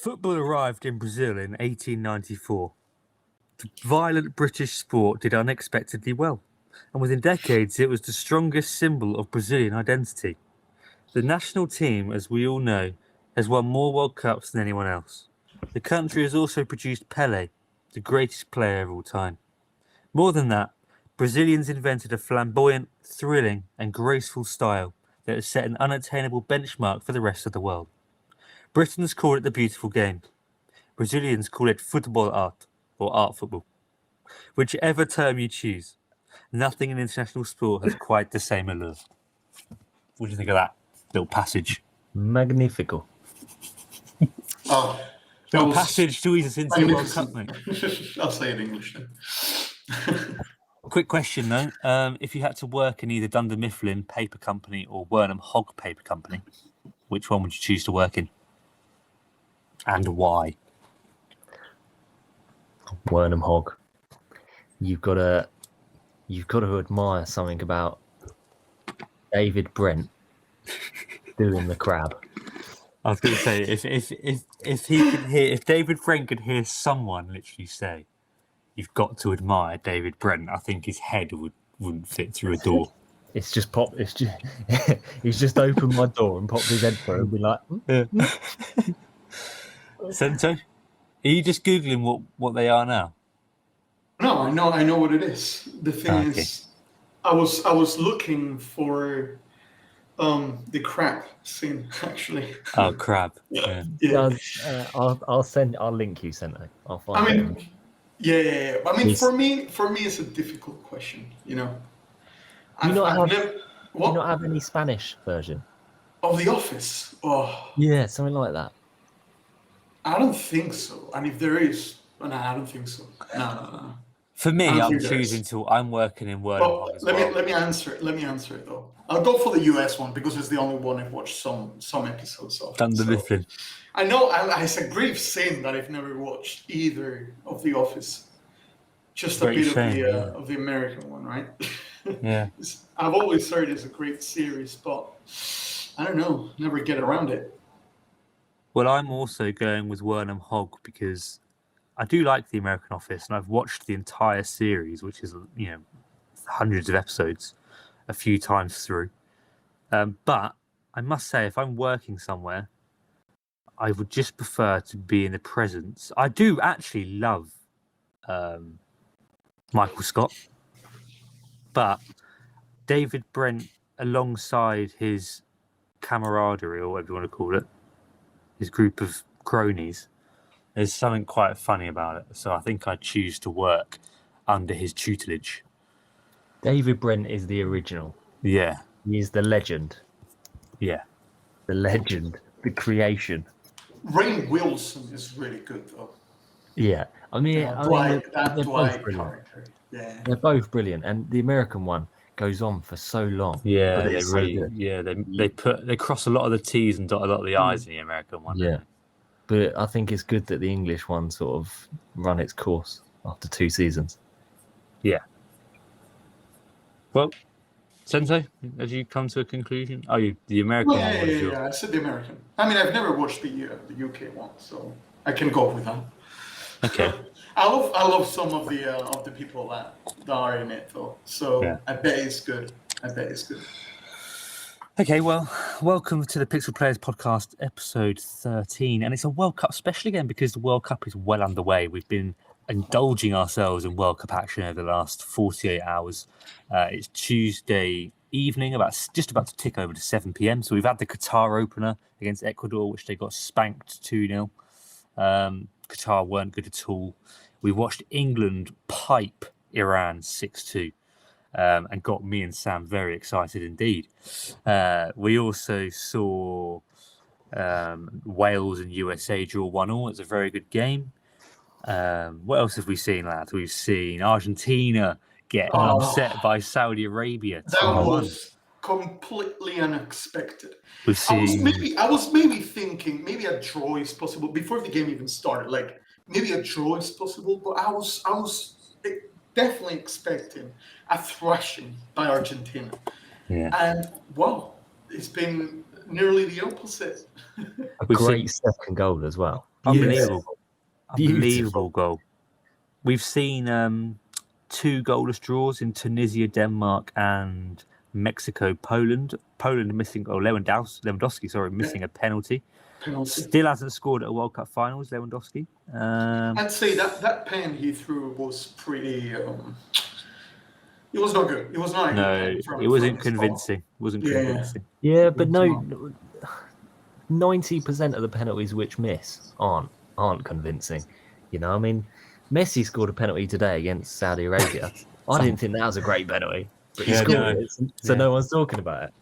Football arrived in Brazil in 1894. The violent British sport did unexpectedly well, and within decades it was the strongest symbol of Brazilian identity. The national team, as we all know, has won more World Cups than anyone else. The country has also produced Pelé, the greatest player of all time. More than that, Brazilians invented a flamboyant, thrilling and graceful style that has set an unattainable benchmark for the rest of the world. Britons call it the beautiful game. Brazilians call it football art, or art football. Whichever term you choose, nothing in international sport has quite the same allure. What do you think of that little passage? Magnifico. Oh, Little passage to ease us into the World Cup, mate. I'll say it in English then. Quick question though, if you had to work in either Dunder Mifflin Paper Company or Wernham Hogg Paper Company, which one would you choose to work in? And why? Wernham Hogg. You've got to admire something about David Brent doing the crab. I was going to say, if he could hear, if David Brent could hear someone literally say, "You've got to admire David Brent," I think his head wouldn't fit through a door. It's just he's just opened my door and popped his head through and be like, Sento, are you just googling what they are now? No, I know what it is. The thing is, I was looking for the crab scene actually. Oh, crab. Yeah. I'll link you, Sento. I'll find it. Yeah. I mean, for me, it's a difficult question. You know. Do you not have any Spanish version of The Office? Oh, yeah, something like that. I don't think so. And if there is, no, I don't think so. No. For me, I'm choosing to. I'm working in Wernham Hogg as well. Let me answer it though. I'll go for the US one because it's the only one I've watched some episodes of. Dunder Mifflin. I know, it's a grave sin that I've never watched either of The Office. Just a bit of the American one, right? Yeah. I've always heard it's a great series, but I don't know, never get around it. Well, I'm also going with Wernham Hogg because I do like the American Office, and I've watched the entire series, which is hundreds of episodes, a few times through. But I must say, if I'm working somewhere, I would just prefer to be in the presence. I do actually love Michael Scott, but David Brent, alongside his camaraderie, or whatever you want to call it, his group of cronies, there's something quite funny about it. So I think I'd choose to work under his tutelage. David Brent is the original. Yeah. He is the legend. Yeah. The legend. The creation. Rainn Wilson is really good, though. Yeah. They're both brilliant. Yeah. They're both brilliant. And the American one goes on for so long. Yeah, they cross a lot of the T's and dot a lot of the I's in the American one. Yeah. But I think it's good that the English one sort of run its course after 2 seasons. Yeah. Well, Sensei, have you come to a conclusion? Oh, the American one? Yeah, I said the American. I mean, I've never watched the UK one, so I can go with that. Okay. I love some of the people that are in it, though. So yeah. I bet it's good. Okay, well, welcome to the Pixel Players Podcast, episode 13. And it's a World Cup special again because the World Cup is well underway. We've been indulging ourselves in World Cup action over the last 48 hours. It's Tuesday evening, just about to tick over to 7 p.m. So we've had the Qatar opener against Ecuador, which they got spanked 2-0. Qatar weren't good at all. We watched England pipe Iran 6-2. And got me and Sam very excited indeed. We also saw Wales and USA draw 1-1. It's a very good game. What else have we seen, lads? We've seen Argentina get upset by Saudi Arabia. That was completely unexpected. We've seen... I was maybe thinking maybe a draw is possible before the game even started. Like maybe a draw is possible, but I was definitely expecting a thrashing by Argentina. Yeah. And it's been nearly the opposite. A great second goal as well. Unbelievable. Beautiful. Unbelievable goal. We've seen 2 goalless draws in Tunisia, Denmark, and Mexico, Poland. Poland missing, Lewandowski, missing a penalty. Still hasn't scored at a World Cup finals, Lewandowski. I'd say that pen he threw was pretty. It was not good. It was not a good pen. It wasn't convincing. Convincing. Yeah, but no, 90% of the penalties which miss aren't convincing. You know, I mean, Messi scored a penalty today against Saudi Arabia. I didn't think that was a great penalty, but he scored it, so no one's talking about it.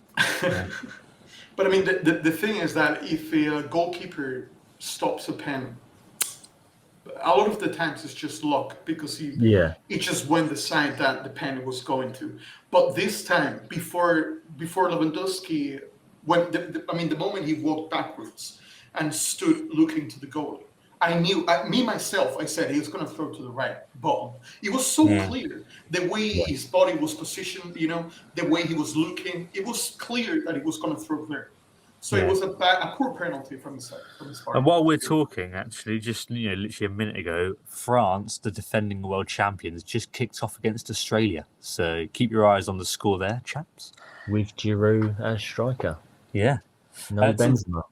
Yeah. But I mean, the thing is that if a goalkeeper stops a pen, a lot of the times it's just luck because it just went the side that the pen was going to. But this time, before Lewandowski, the moment he walked backwards and stood looking to the goal, I knew, I said he was going to throw to the right bottom. It was so clear. The way his body was positioned, the way he was looking, it was clear that he was going to throw there. So it was a poor penalty from his part. And while we're talking, actually, just literally a minute ago, France, the defending world champions, just kicked off against Australia. So keep your eyes on the score there, chaps. With Giroud as striker. Yeah. No Benzema.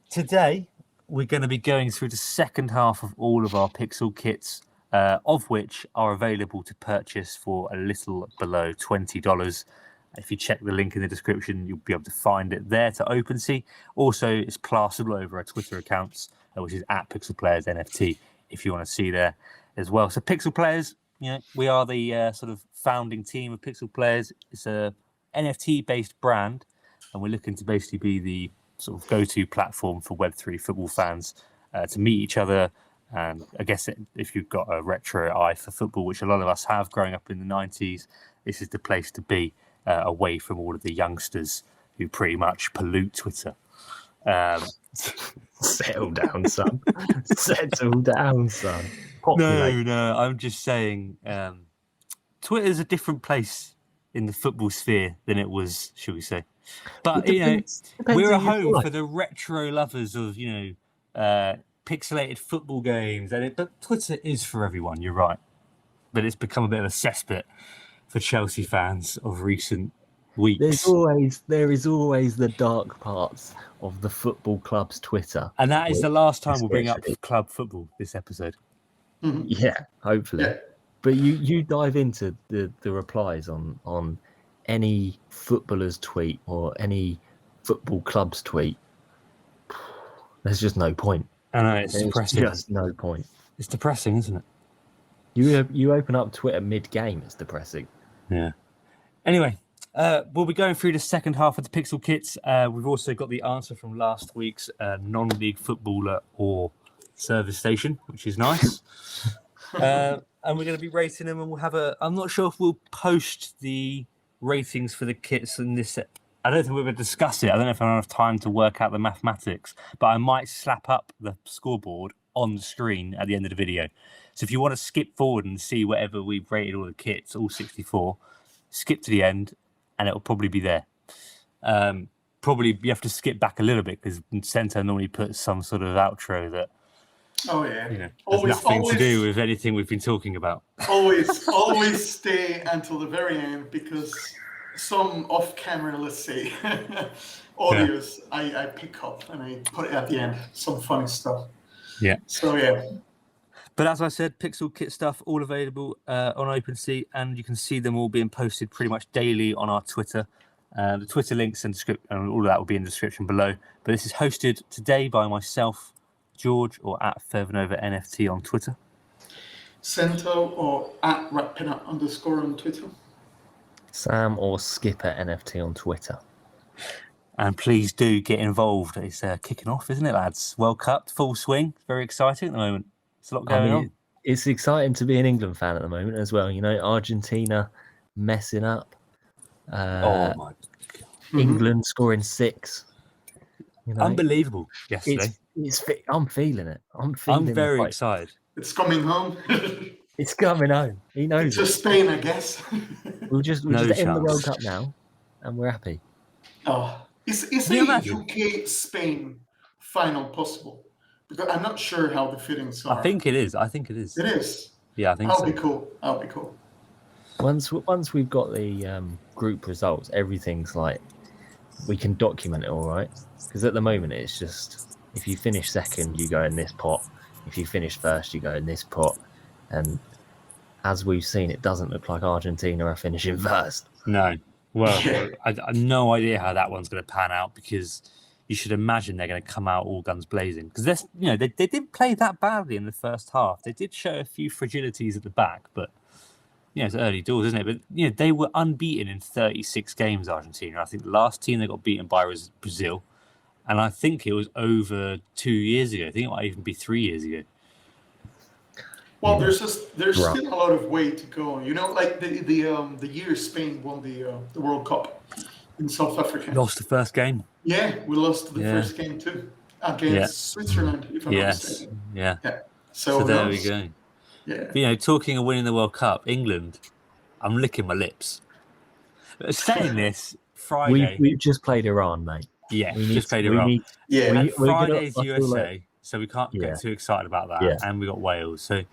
Today, we're going to be going through the second half of all of our Pixel kits, of which are available to purchase for a little below $20. If you check the link in the description, you'll be able to find it there to OpenSea. Also, it's classable over our Twitter accounts, which is @PixelPlayersNFT, if you want to see there as well. So Pixel Players, we are the sort of founding team of Pixel Players. It's a NFT-based brand, and we're looking to basically be the sort of go-to platform for Web3 football fans to meet each other. And I guess if you've got a retro eye for football, which a lot of us have growing up in the 90s, this is the place to be. Away from all of the youngsters who pretty much pollute Twitter. Settle down, son. Settle down, son. No, I'm just saying Twitter's a different place in the football sphere than it was, shall we say. But, depends we're a home for the retro lovers of, pixelated football games. But Twitter is for everyone, you're right. But it's become a bit of a cesspit for Chelsea fans of recent weeks. There is always the dark parts of the football club's Twitter. And that is the last time we'll bring up club football this episode. Mm-hmm. Yeah, hopefully. Yeah. But you dive into the replies on any footballer's tweet or any football club's tweet. There's just no point. I know, it's depressing. Just no point. It's depressing, isn't it? You open up Twitter mid-game, it's depressing. Yeah. Anyway, we'll be going through the second half of the Pixel Kits. We've also got the answer from last week's non-league footballer or service station, which is nice. And we're going to be rating them, and we'll have I'm not sure if we'll post the ratings for the kits in this. I don't think we're going to discuss it. I don't know if I have enough time to work out the mathematics, but I might slap up the scoreboard on the screen at the end of the video. So if you want to skip forward and see whatever we've rated all the kits, all 64, skip to the end, and it'll probably be there. Probably you have to skip back a little bit because Center normally puts some sort of outro that has nothing to do with anything we've been talking about. Always stay until the very end because some off-camera, let's say, audios I pick up and I put it at the end. Some funny stuff. Yeah. So yeah. But as I said, Pixel Kit stuff all available on OpenSea, and you can see them all being posted pretty much daily on our Twitter. The Twitter links and all of that will be in the description below. But this is hosted today by myself, George, or @FevNovaNFT on Twitter. Cento or @RapPinUp_ on Twitter. Sam or Skipper NFT on Twitter. And please do get involved. It's kicking off, isn't it, lads? World Cup, full swing. Very exciting at the moment. There's a lot going on. It's exciting to be an England fan at the moment as well. Argentina messing up. Oh my God. England scoring 6. Unbelievable yesterday. I'm feeling it. I'm very excited. It's coming home. It's coming home. He knows. It's just Spain, I guess. We'll just end the World Cup now, and we're happy. Oh, is a UK-Spain final possible? Because I'm not sure how the fittings are. I think it is. It is. Yeah, I think That'll be cool. That'll be cool. Once we've got the group results, everything's like we can document it all right. Because at the moment it's just if you finish second, you go in this pot. If you finish first, you go in this pot. And as we've seen, it doesn't look like Argentina are finishing first. No. Well, I have no idea how that one's going to pan out because you should imagine they're going to come out all guns blazing. Because they didn't play that badly in the first half. They did show a few fragilities at the back, but it's early doors, isn't it? But they were unbeaten in 36 games, Argentina. I think the last team they got beaten by was Brazil, and I think it was over 2 years ago. I think it might even be 3 years ago. Well, there's still a lot of way to go. Like the year Spain won the World Cup in South Africa. Lost the first game. Yeah, we lost the first game too against Switzerland, if I'm not mistaken. Yeah. So there we go. Yeah. But, talking of winning the World Cup, England, I'm licking my lips. Saying this, Friday. We've just played Iran, mate. Yeah, we just played Iran. And Friday's USA, so we can't get too excited about that. Yeah. And we got Wales. So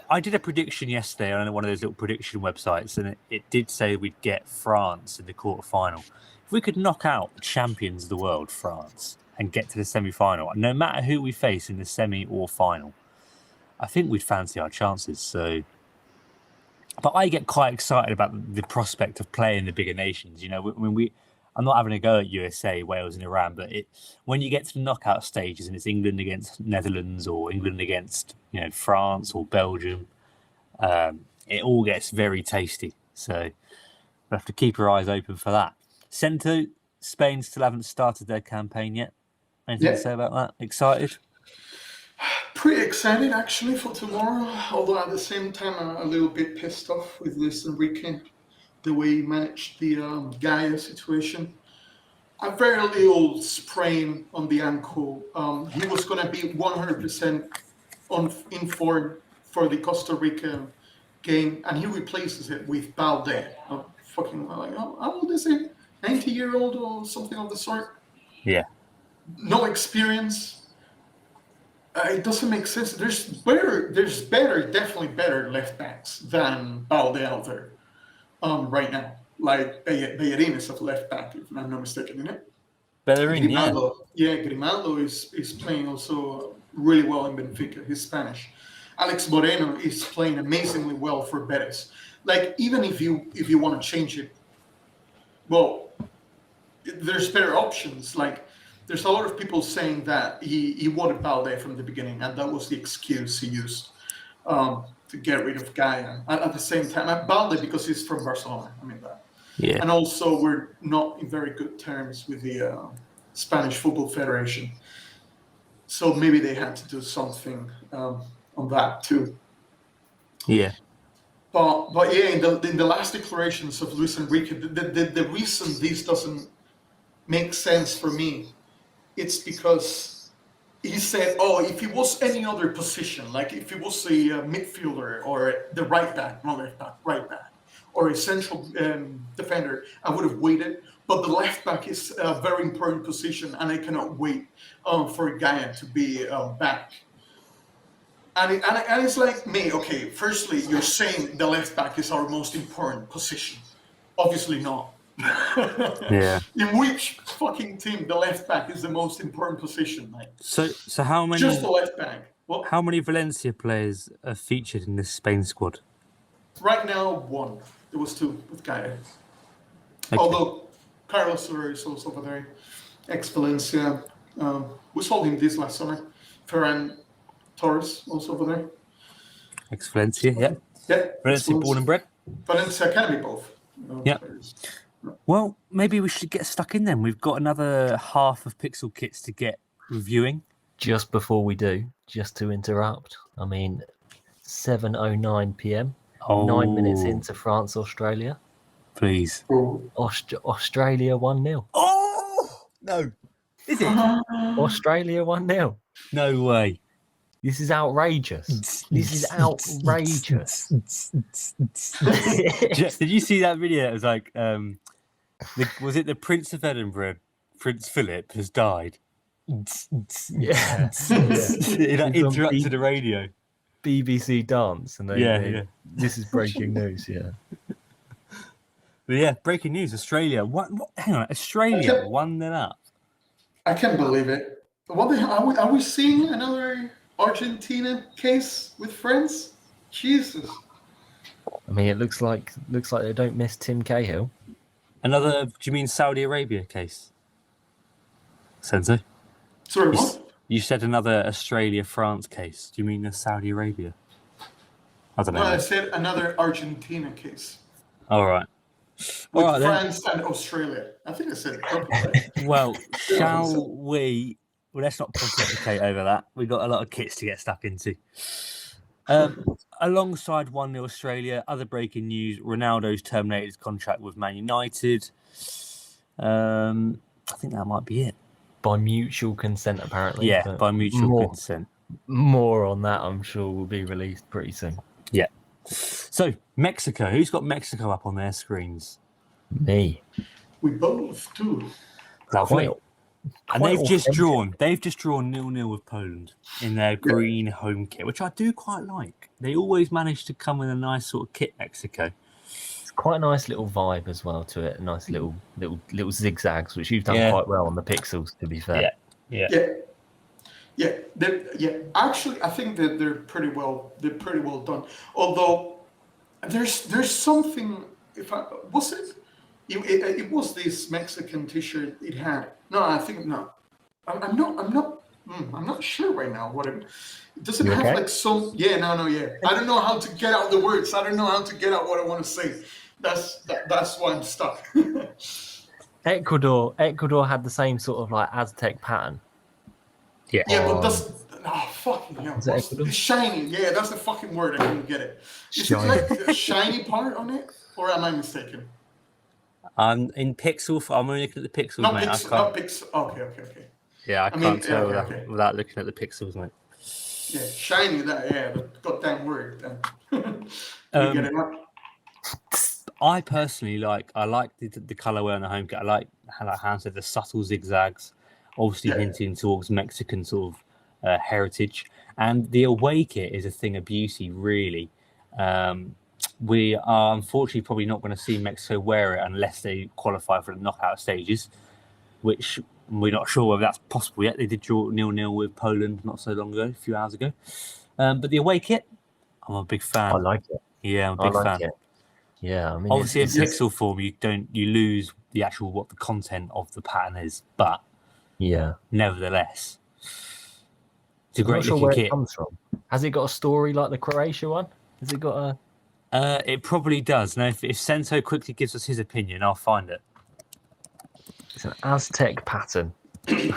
I did a prediction yesterday on one of those little prediction websites, and it did say we'd get France in the quarterfinal. If we could knock out the champions of the world, France, and get to the semi-final, no matter who we face in the semi or final, I think we'd fancy our chances. So, but I get quite excited about the prospect of playing the bigger nations. I'm not having a go at USA, Wales, and Iran, but when you get to the knockout stages and it's England against Netherlands or England against France or Belgium, it all gets very tasty. So we'll have to keep our eyes open for that. Centre, Spain still haven't started their campaign yet. Anything to say about that? Excited? Pretty excited actually for tomorrow. Although at the same time, I'm a little bit pissed off with Luis Enrique. The way he managed the Gaia situation. A very little sprain on the ankle. He was going to be 100% in form for the Costa Rica game, and he replaces it with Balde. How old is he? 90-year-old or something of the sort? Yeah. No experience. It doesn't make sense. There's definitely better left backs than Balde out there. Right now, like Bellerin is a left back, if I'm not mistaken, isn't it? Bellerin, Grimaldo is playing also really well in Benfica. He's Spanish. Alex Moreno is playing amazingly well for Betis. Like even if you want to change it, well, there's better options. Like there's a lot of people saying that he wanted Balde from the beginning, and that was the excuse he used. To get rid of Gaia. At the same time, Balde because he's from Barcelona. I mean that. Yeah. And also, we're not in very good terms with the Spanish Football Federation. So maybe they had to do something on that too. Yeah. But yeah, in the last declarations of Luis Enrique, the reason this doesn't make sense for me, it's because he said, if it was any other position, like if it was a midfielder or the right back, not left back, right back, or a central defender, I would have waited. But the left back is a very important position, and I cannot wait for Gaia to be back. And it's like, mate, okay, firstly, you're saying the left back is our most important position. Obviously not. Yeah. In which fucking team the left back is the most important position, mate? So how many? Just the left back. What? How many Valencia players are featured in this Spain squad? Right now, one. There was two with Gaia. Okay. Although Carlos Soler is also over there. Ex-Valencia. We sold him this last summer. Ferran Torres also over there. Ex-Valencia, yeah. Yeah. Valencia born and bred. Valencia can be both. Yeah. Well, maybe we should get stuck in then. We've got another half of PixelKits to get reviewing. Just before we do, just to interrupt, 7:09 p.m. 9 minutes into France, Australia. Please. Australia 1-0. Oh no! Is it? Australia 1-0. No way. This is outrageous. This is outrageous. Did you see that video? It was like, was it the Prince of Edinburgh, Prince Philip, has died? Yeah. It interrupted the radio. BBC Dance, and this is breaking news. Yeah. But yeah, breaking news: Australia. What? Hang on, Australia 1-0 up. I can't believe it. What the hell? Are we seeing another Argentina case with friends? Jesus. I mean, it looks like they don't miss Tim Cahill. Another? Do you mean Saudi Arabia case? Sensei? Sorry, what? You said another Australia-France case. Do you mean the Saudi Arabia? I don't know. No, I said another Argentina case. All right. With All right, France and Australia. I think I said it properly. Well, shall we? Well, let's not pontificate over that. We've got a lot of kits to get stuck into. Alongside 1-0 Australia, other breaking news: Ronaldo's terminated his contract with Man United. I think that might be it. By mutual consent, apparently. Yeah, by mutual consent. More on that, I'm sure, will be released pretty soon. Yeah. So, Mexico. Who's got Mexico up on their screens? Me. We both do. Lovely. And they've just drawn 0-0 with Poland in their green home kit, which I do quite like. They always manage to come with a nice sort of kit, Mexico. It's quite a nice little vibe as well to it. Nice little zigzags, which you've done quite well on the pixels, to be fair. Yeah. Actually, I think that they're pretty well done. Although there's something. It was this Mexican T-shirt it had. No, I think no. I'm not sure right now. Does it have like some? Yeah, no. I don't know how to get out the words. I don't know how to get out what I want to say. That's why I'm stuck. Ecuador had the same sort of like Aztec pattern. Yeah. Yeah, but fucking hell. It's shiny. Yeah, that's the fucking word. I couldn't get it. Is it like a shiny part on it, or am I mistaken? In pixel, I'm only looking at the pixels, Not mate. pixel. Okay. Yeah, I can't tell without looking at the pixels, mate. Yeah, shiny. The goddamn word. You get it up? I personally like the colorway on the home kit. I like how Hans said the subtle zigzags, obviously hinting towards Mexican sort of heritage. And the away kit is a thing of beauty, really. We are unfortunately probably not going to see Mexico wear it unless they qualify for the knockout stages, which we're not sure whether that's possible yet. They did draw 0-0 with Poland not so long ago, a few hours ago. But the away kit, I'm a big fan. I like it. Yeah, I'm a big fan. It. Yeah, I mean, obviously in pixel form, you lose the actual what the content of the pattern is, but nevertheless, it's a great looking kit. It comes from. Has it got a story like the Croatia one? Has it got a? It probably does. Now, if Sento quickly gives us his opinion, I'll find it. It's an Aztec pattern. You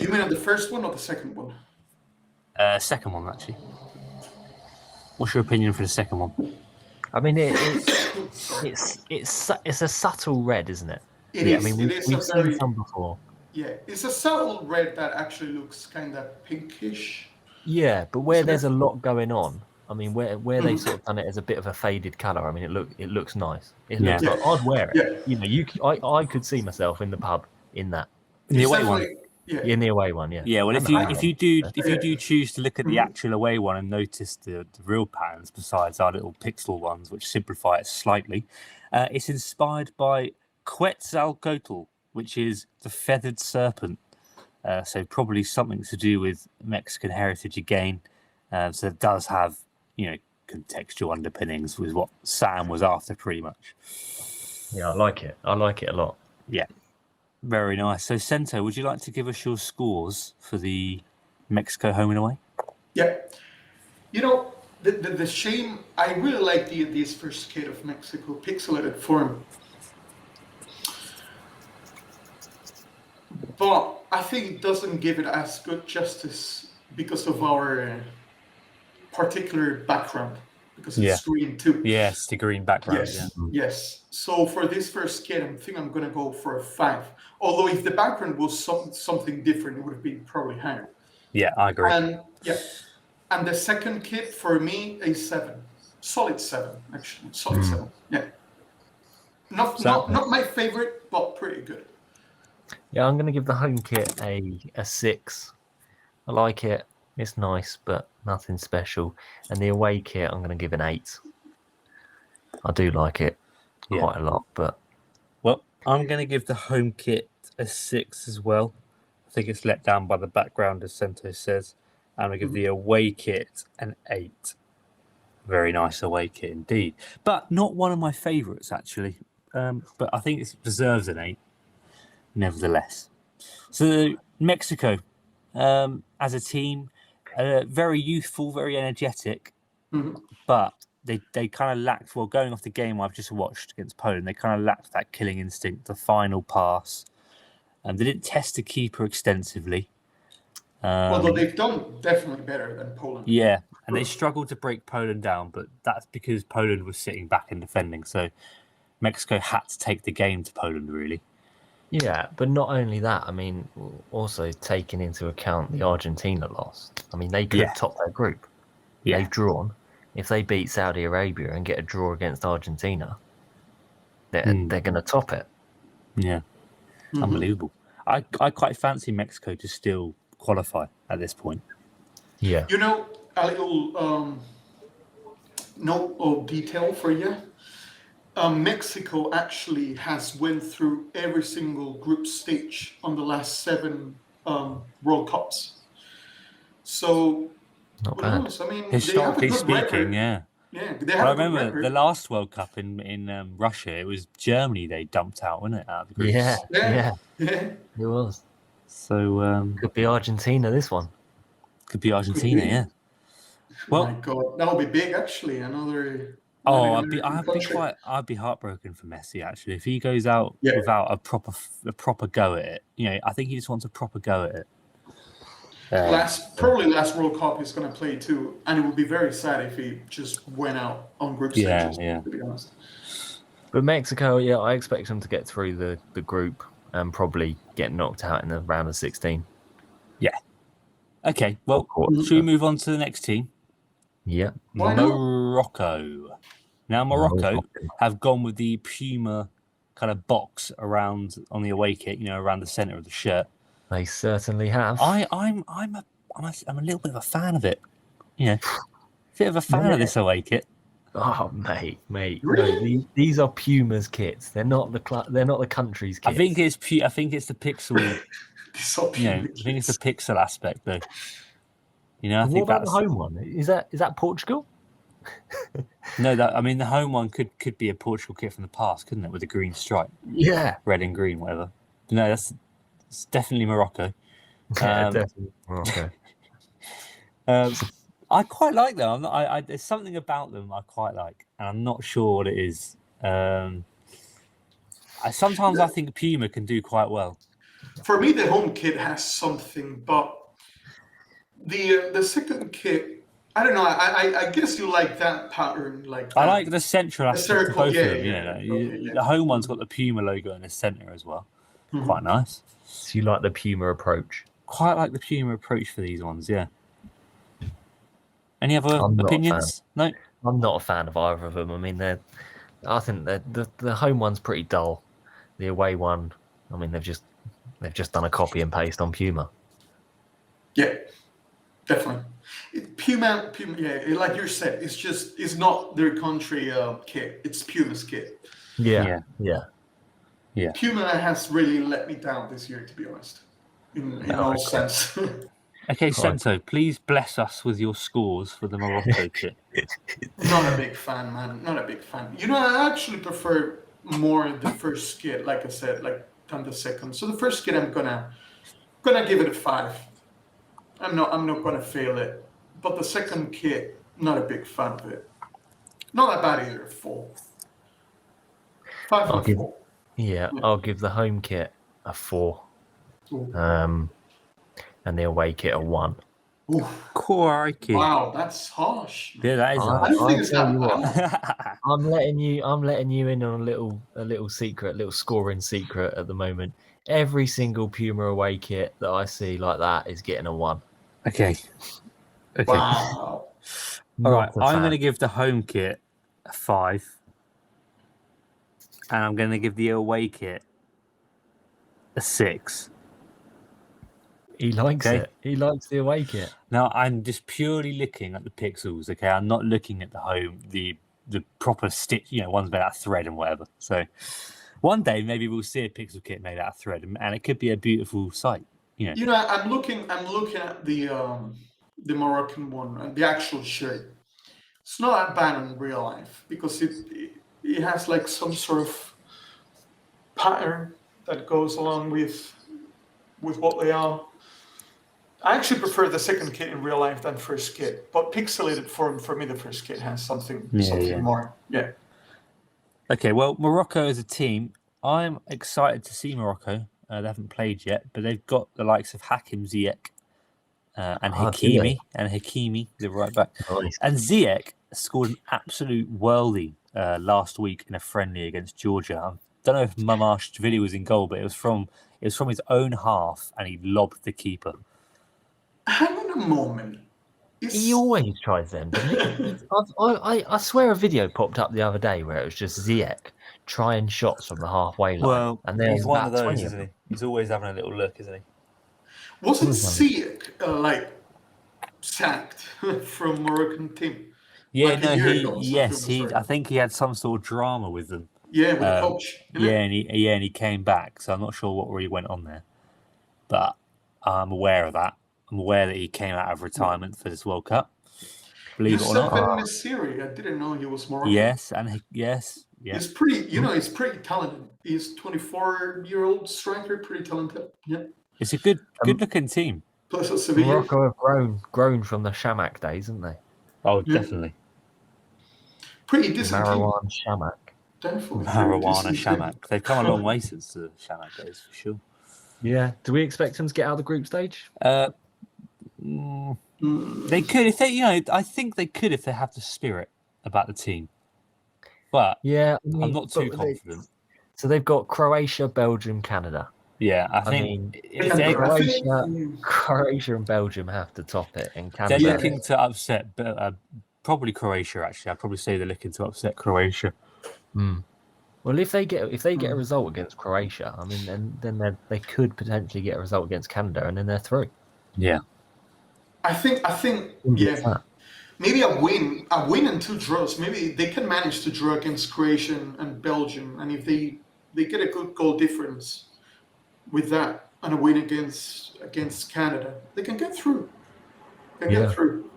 mean on the first one or the second one? Second one, actually. What's your opinion for the second one? I mean, it's a subtle red, isn't it? It is. I mean, we've seen some before. Yeah, it's a subtle red that actually looks kind of pinkish. Yeah, but where there's a lot going on, I mean, where they've sort of done it as a bit of a faded color. I mean, it looks nice. It looks like I'd wear it. Yeah. You know, I could see myself in the pub in that. In the away one. Yeah. In the away one, yeah. Yeah, well, if you do choose to look at the actual away one and notice the real patterns besides our little pixel ones, which simplify it slightly, it's inspired by Quetzalcoatl, which is the feathered serpent. So probably something to do with Mexican heritage again. So it does have, contextual underpinnings with what Sam was after, pretty much. Yeah, I like it. I like it a lot. Yeah. Very nice. So, Sento, would you like to give us your scores for the Mexico home and away? Yeah. The shame, I really like this first kit of Mexico, pixelated form. But I think it doesn't give it as good justice because of our particular background, because it's green too. Yes, the green background. Yes. So for this first kit, I think I'm going to go for a 5. Although if the background was something different, it would have been probably higher. Yeah, I agree. And the second kit for me is 7. Solid 7, actually. Solid 7. Yeah. Not my favorite, but pretty good. Yeah, I'm going to give the home kit a 6. I like it. It's nice, but nothing special. And the away kit, I'm going to give an 8. I do like it quite a lot, but... Well, I'm going to give the home kit a 6 as well. I think it's let down by the background, as Sento says. I'm going to give the away kit an 8. Very nice away kit indeed. But not one of my favourites, actually. But I think it deserves an 8, nevertheless. So, Mexico, as a team, very youthful, very energetic, but they kind of lacked, well, going off the game I've just watched against Poland, they kind of lacked that killing instinct, the final pass. They didn't test the keeper extensively. Although they've done definitely better than Poland. Yeah, and they struggled to break Poland down, but that's because Poland was sitting back and defending. So Mexico had to take the game to Poland, really. Yeah, but not only that, I mean, also taking into account the Argentina loss. I mean, they could have topped their group. Yeah. They've drawn. If they beat Saudi Arabia and get a draw against Argentina, they're going to top it. Yeah, unbelievable. I quite fancy Mexico to still qualify at this point. Yeah. You know, a little note of detail for you. Mexico actually has went through every single group stage on the last 7 World Cups. So, not who bad. knows? I mean, Historically they have a good speaking, record. yeah. Yeah, they have I a good remember record. the last World Cup in Russia. It was Germany they dumped out, wasn't it, out of the groups? Yeah. It was. So Could be Argentina, this one. could be Argentina, yeah. Well, my God, that would be big, actually. Another. I'd be heartbroken for Messi, actually, if he goes out without a proper go at it. You know, I think he just wants a proper go at it. Probably last World Cup he's going to play too, and it would be very sad if he just went out on group stages. To be honest. But Mexico, I expect them to get through the group and probably get knocked out in the round of 16. Yeah. Okay. Well, should we move on to the next team? Yeah. Morocco. Now, Morocco have gone with the Puma kind of box around on the away kit, around the centre of the shirt. They certainly have. I'm a little bit of a fan of it. A bit of a fan of this away kit. Oh, mate. Really? No, these are Puma's kits. They're not the country's kits. I think it's the pixel. I think it's the pixel aspect, though. I think about the home one? Is that Portugal? No, the home one could be a Portugal kit from the past, couldn't it, with a green stripe? Yeah, red and green, whatever. No, it's definitely Morocco. Yeah, definitely Morocco. I quite like them. There's something about them I quite like, and I'm not sure what it is. Sometimes I think Puma can do quite well. For me, the home kit has something, but the second kit, I don't know. I guess you like that pattern, I like the central aspect of both of them. The home one's got the Puma logo in the center as well. Quite nice. So you like the Puma approach? Quite like the Puma approach for these ones, yeah. Any other opinions? No, I'm not a fan of either of them. I mean, I think the home one's pretty dull. The away one, I mean, they've just done a copy and paste on Puma. Yeah, definitely. Puma, yeah, like you said, it's not their country kit. It's Puma's kit. Yeah. Puma has really let me down this year, to be honest, in all sense. Okay, Sento, please bless us with your scores for the Morocco kit. Not a big fan, man. Not a big fan. I actually prefer more the first kit, like I said, than the second. So the first kit, I'm gonna give it a 5. I'm not gonna fail it. But the second kit, not a big fan of it. Not that bad either. 4. 5 and 4. Yeah, I'll give the home kit a 4. And the away kit a 1. Crikey. Wow, that's harsh. Yeah, that is harsh. I don't think it's that I'm letting you in on a little secret, little scoring secret at the moment. Every single Puma away kit that I see like that is getting a 1. Okay. Wow. All right, I'm going to give the home kit a 5. And I'm going to give the away kit a 6. He likes Okay. it. He likes the away kit. Now I'm just purely looking at the pixels. Okay, I'm not looking at the home, the proper stitch. One's made out of thread and whatever. So one day maybe we'll see a pixel kit made out of thread, and it could be a beautiful sight. I'm looking at the Moroccan one, the actual shirt. It's not that bad in real life because it has like some sort of pattern that goes along with what they are. I actually prefer the second kit in real life than first kit, but pixelated for me the first kit has something more. Yeah. Okay, well, Morocco as a team, I'm excited to see Morocco. They haven't played yet, but they've got the likes of Hakim Ziyech and Hakimi, the right back. Nice. And Ziyech scored an absolute worldie last week in a friendly against Georgia. I don't know if Mamashvili was in goal, but it was from his own half, and he lobbed the keeper. Hang on a moment. He always tries them, doesn't he? I swear a video popped up the other day where it was just Ziyech trying shots from the halfway line. Well, and he's one of those, isn't he? He's always having a little look, isn't he? Wasn't Ziyech sacked from Moroccan team? Yeah, I think he had some sort of drama with them. Yeah, with the coach. And he came back. So I'm not sure what really went on there, but I'm aware of that. I'm aware that he came out of retirement for this World Cup. Believe it or not. I didn't know he was Moroccan. Yes. Yeah. He's pretty talented. He's 24-year-old striker, pretty talented. Yeah. It's a good looking team. Plus a Sevilla. Morocco have grown from the Shamak days, haven't they? Oh, definitely. Pretty decent Marwan Shamak. Definitely. Marwan and Shamak. They've come a long way since the Shamak days, for sure. Yeah. Do we expect them to get out of the group stage? They could if they, I think they could if they have the spirit about the team. But yeah, I'm not too confident. So they've got Croatia, Belgium, Canada. Yeah, Croatia and Belgium have to top it, and Canada. They're looking to upset, probably Croatia. Actually, I'd probably say they're looking to upset Croatia. Well, if they get a result against Croatia, I mean, then they could potentially get a result against Canada, and then they're through. Yeah. I think, yeah. Maybe a win and 2 draws. Maybe they can manage to draw against Croatia and Belgium, and if they get a good goal difference with that and a win against Canada, they can get through. Get through.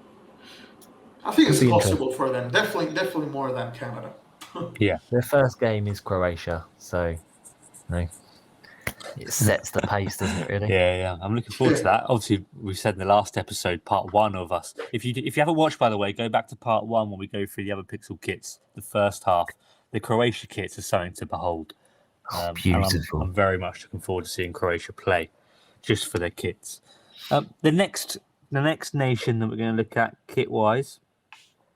I think it's possible for them. Definitely more than Canada. Yeah. Their first game is Croatia, so it sets the pace, doesn't it, really? Yeah. I'm looking forward to that. Obviously, we said in the last episode, part 1 of us. If you haven't watched, by the way, go back to part 1 when we go through the other Pixel kits, the first half. The Croatia kits are something to behold. Beautiful. I'm very much looking forward to seeing Croatia play, just for their kits. The next nation that we're going to look at kit-wise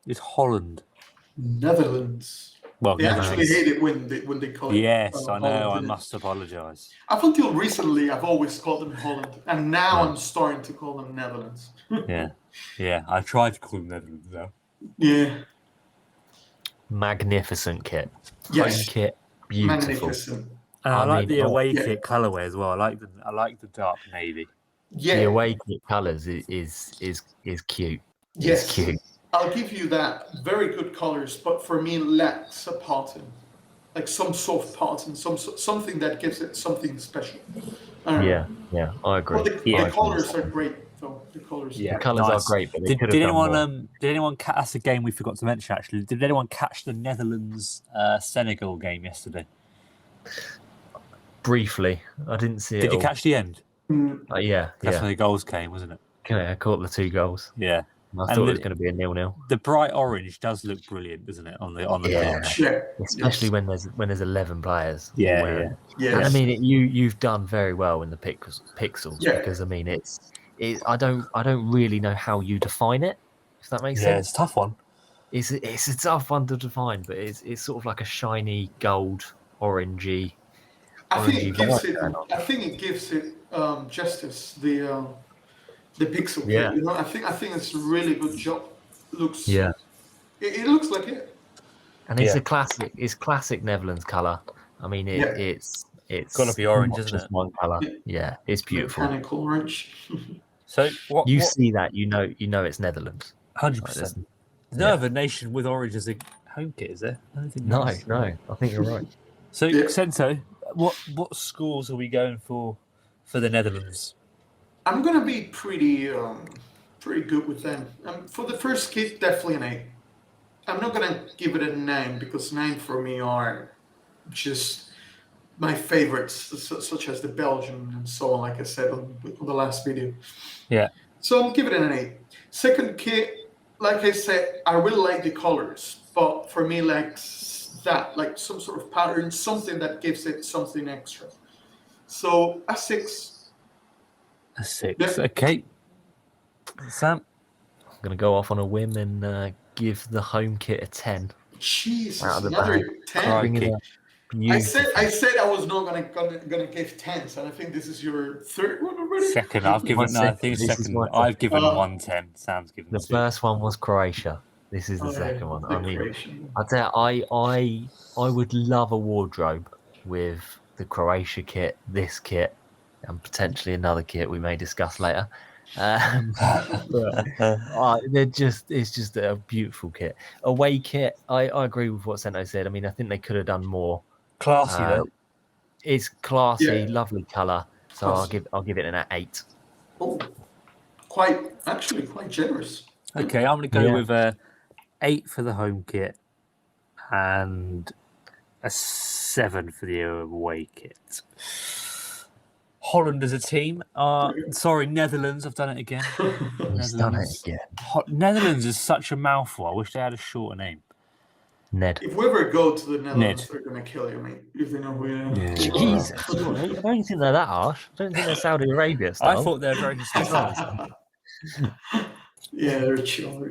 is Holland. Netherlands. Well, they actually hate it when they call it. Yes, I know. I must apologise. Up until recently, I've always called them Holland, and now I'm starting to call them Netherlands. Yeah. I tried to call them Netherlands now. Yeah. Magnificent kit. Yes. Home kit. Beautiful. Magnificent. I like the away kit colourway as well. I like the dark navy. Yeah. The away kit colours is cute. Yes. It's cute. I'll give you that. Very good colors, but for me, lacks a pattern, like some soft pattern, something that gives it something special. Yeah, I agree. But the colors are great, though. The colors. Yeah, the colors are great. But did anyone catch? That's a game we forgot to mention. Actually, did anyone catch the Netherlands Senegal game yesterday? Briefly, I didn't see it. Did you catch the end? Yeah, that's when the goals came, wasn't it? Okay, I caught the 2 goals. Yeah. I thought it was going to be a 0-0. The bright orange does look brilliant, doesn't it, on the pitch? Yeah. Especially when there's 11 players. Yeah. And I mean, you've done very well in the pixels because I mean, I don't really know how you define it. If that makes sense. Yeah, it's a tough one. It's a tough one to define, but it's sort of like a shiny gold, orangey. I think it gives it justice. The pixel kit, I think it's a really good job. It looks like it. And it's a classic. It's classic Netherlands color. I mean, it's It's Gotta be orange, not isn't just it? one color. Yeah, it's beautiful. Mechanical orange. So what? You see that, you know it's Netherlands. 100%. There's no other nation with orange as a home kit, is there? I don't think No, there is. no, I think you're right. So, Yeah. Sento, what scores are we going for the Netherlands? I'm gonna be pretty good with them. For the first kit, definitely an 8. I'm not gonna give it a 9 because 9 for me are just my favorites, such as the Belgian and so on, like I said on the last video. Yeah. So I'll give it an 8. Second kit, like I said, I really like the colors, but for me, like some sort of pattern, something that gives it something extra. So a 6. A 6. Yeah. Okay. Sam? I'm gonna go off on a whim and give the home kit a 10. Jesus, Out of the another bag. 10. Bring it Crikey. up. I said Beautiful. I was not gonna give 10s, and I think this is your third one already. Second. I've given. No, I think This is second. my I've given Uh, 110. Sam's given The 2. first one was Croatia. This is the Oh, yeah, second one. the I mean, Croatian. I tell you, I would love a wardrobe with the Croatia kit, this kit, and potentially another kit we may discuss later. It's just a beautiful kit. Away kit, I agree with what Sento said. I mean, I think they could have done more. Classy though. It's classy, Yeah. lovely color. So Classy. I'll give it an 8. Oh, quite generous. Okay, I'm going to go Yeah. with a 8 for the home kit and a 7 for the away kit. Holland as a team. Sorry, Netherlands. I've done it again. He's done it again. Netherlands is such a mouthful. I wish they had a shorter name. Ned. If we ever go to the Netherlands, they're gonna kill you, mate. If they know who you are. Yeah. Jesus. I don't think they're that harsh. I don't think they're Saudi Arabia style. I thought they were very hospitable. Yeah, they're chill.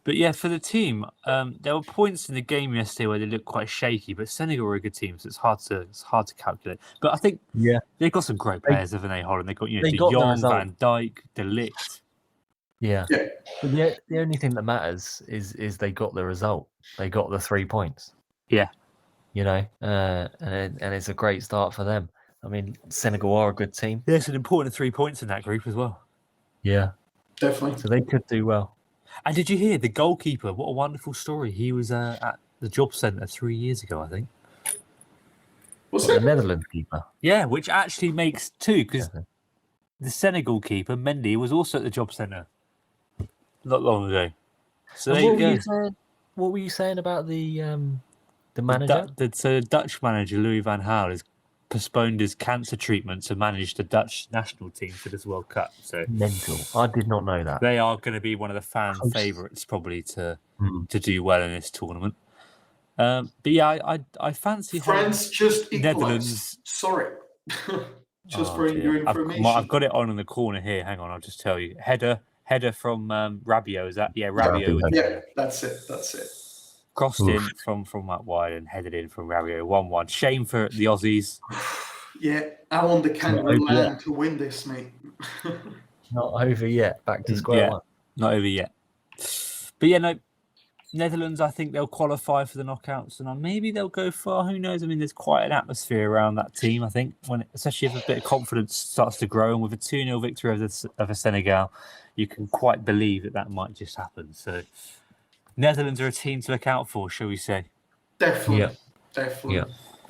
But yeah, for the team, there were points in the game yesterday where they looked quite shaky, but Senegal are a good team, so it's hard to calculate. But I think they've got some great players, haven't they, Holland? They've got De Jong, Van Dijk, De Ligt. Yeah. But the only thing that matters is they got the result. They got the 3 points. Yeah. You know, and it's a great start for them. I mean, Senegal are a good team. Yeah, it's an important 3 points in that group as well. Yeah. Definitely. So they could do well. And did you hear the goalkeeper? What a wonderful story. He was at the job centre 3 years ago, I think. What's that? The Netherlands keeper. Yeah, which actually makes 2 because the Senegal keeper, Mendy, was also at the job centre not long ago. So there you go. What were you saying about the manager? So the Dutch manager, Louis van Gaal, has postponed his cancer treatment to manage the Dutch national team for this World Cup. So mental. I did not know that. They are going to be one of the fan favourites probably to do well in this tournament. But yeah, I fancy France just Netherlands. Sorry. Just for your information. I've got it on in the corner here. Hang on, I'll just tell you. Header from Rabiot, is that? Yeah, Rabiot. Yeah, that's it. Crossed in from out wide and headed in from Rabiot. 1-1. Shame for the Aussies. Yeah, I want the Kangaroo Land to win this, mate. Not over yet. Back to square one. Not over yet. But yeah, no. Netherlands, I think they'll qualify for the knockouts, and maybe they'll go far. Who knows? I mean, there's quite an atmosphere around that team. I think especially if a bit of confidence starts to grow, and with a 2-0 victory over Senegal, you can quite believe that might just happen. So, Netherlands are a team to look out for, shall we say? Definitely.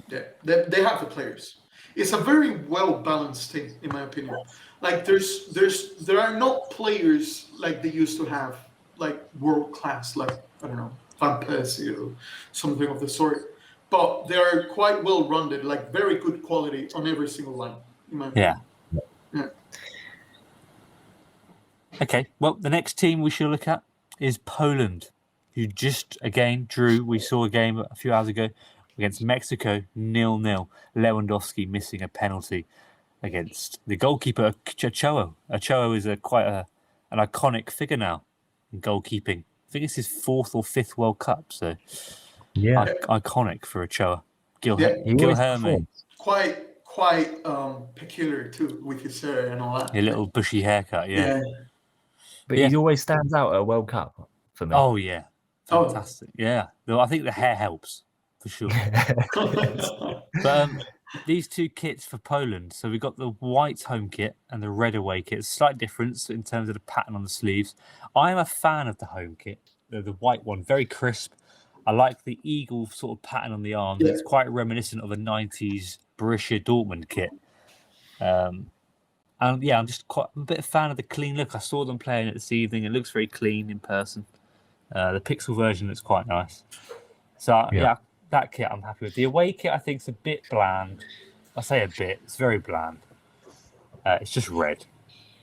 Yeah, they have the players. It's a very well balanced team, in my opinion. Like there are not players like they used to have, like world class, like I don't know, Van Persie or something of the sort. But they are quite well rounded, like very good quality on every single line, in my opinion. Yeah. Okay. Well, the next team we should look at is Poland, who just again drew. We saw a game a few hours ago against Mexico, 0-0. Lewandowski missing a penalty against the goalkeeper, Ochoa. Ochoa is quite an iconic figure now in goalkeeping. I think it's his 4th or 5th World Cup, so iconic for Ochoa. Guilherme. Quite peculiar too, with his hair and all that. A little bushy haircut, yeah. But he always stands out at a World Cup for me. Oh yeah, fantastic. Yeah, I think the hair helps for sure. But these two kits for Poland. So we got the white home kit and the red away kit. Slight difference in terms of the pattern on the sleeves. I am a fan of the home kit, the white one, very crisp. I like the eagle sort of pattern on the arms. Yeah. It's quite reminiscent of a 90s Borussia Dortmund kit. And yeah, I'm just quite a bit of a fan of the clean look. I saw them playing it this evening. It looks very clean in person. The pixel version looks quite nice. So yeah, that kit I'm happy with. The away kit I think is a bit bland. I say a bit. It's very bland. It's just red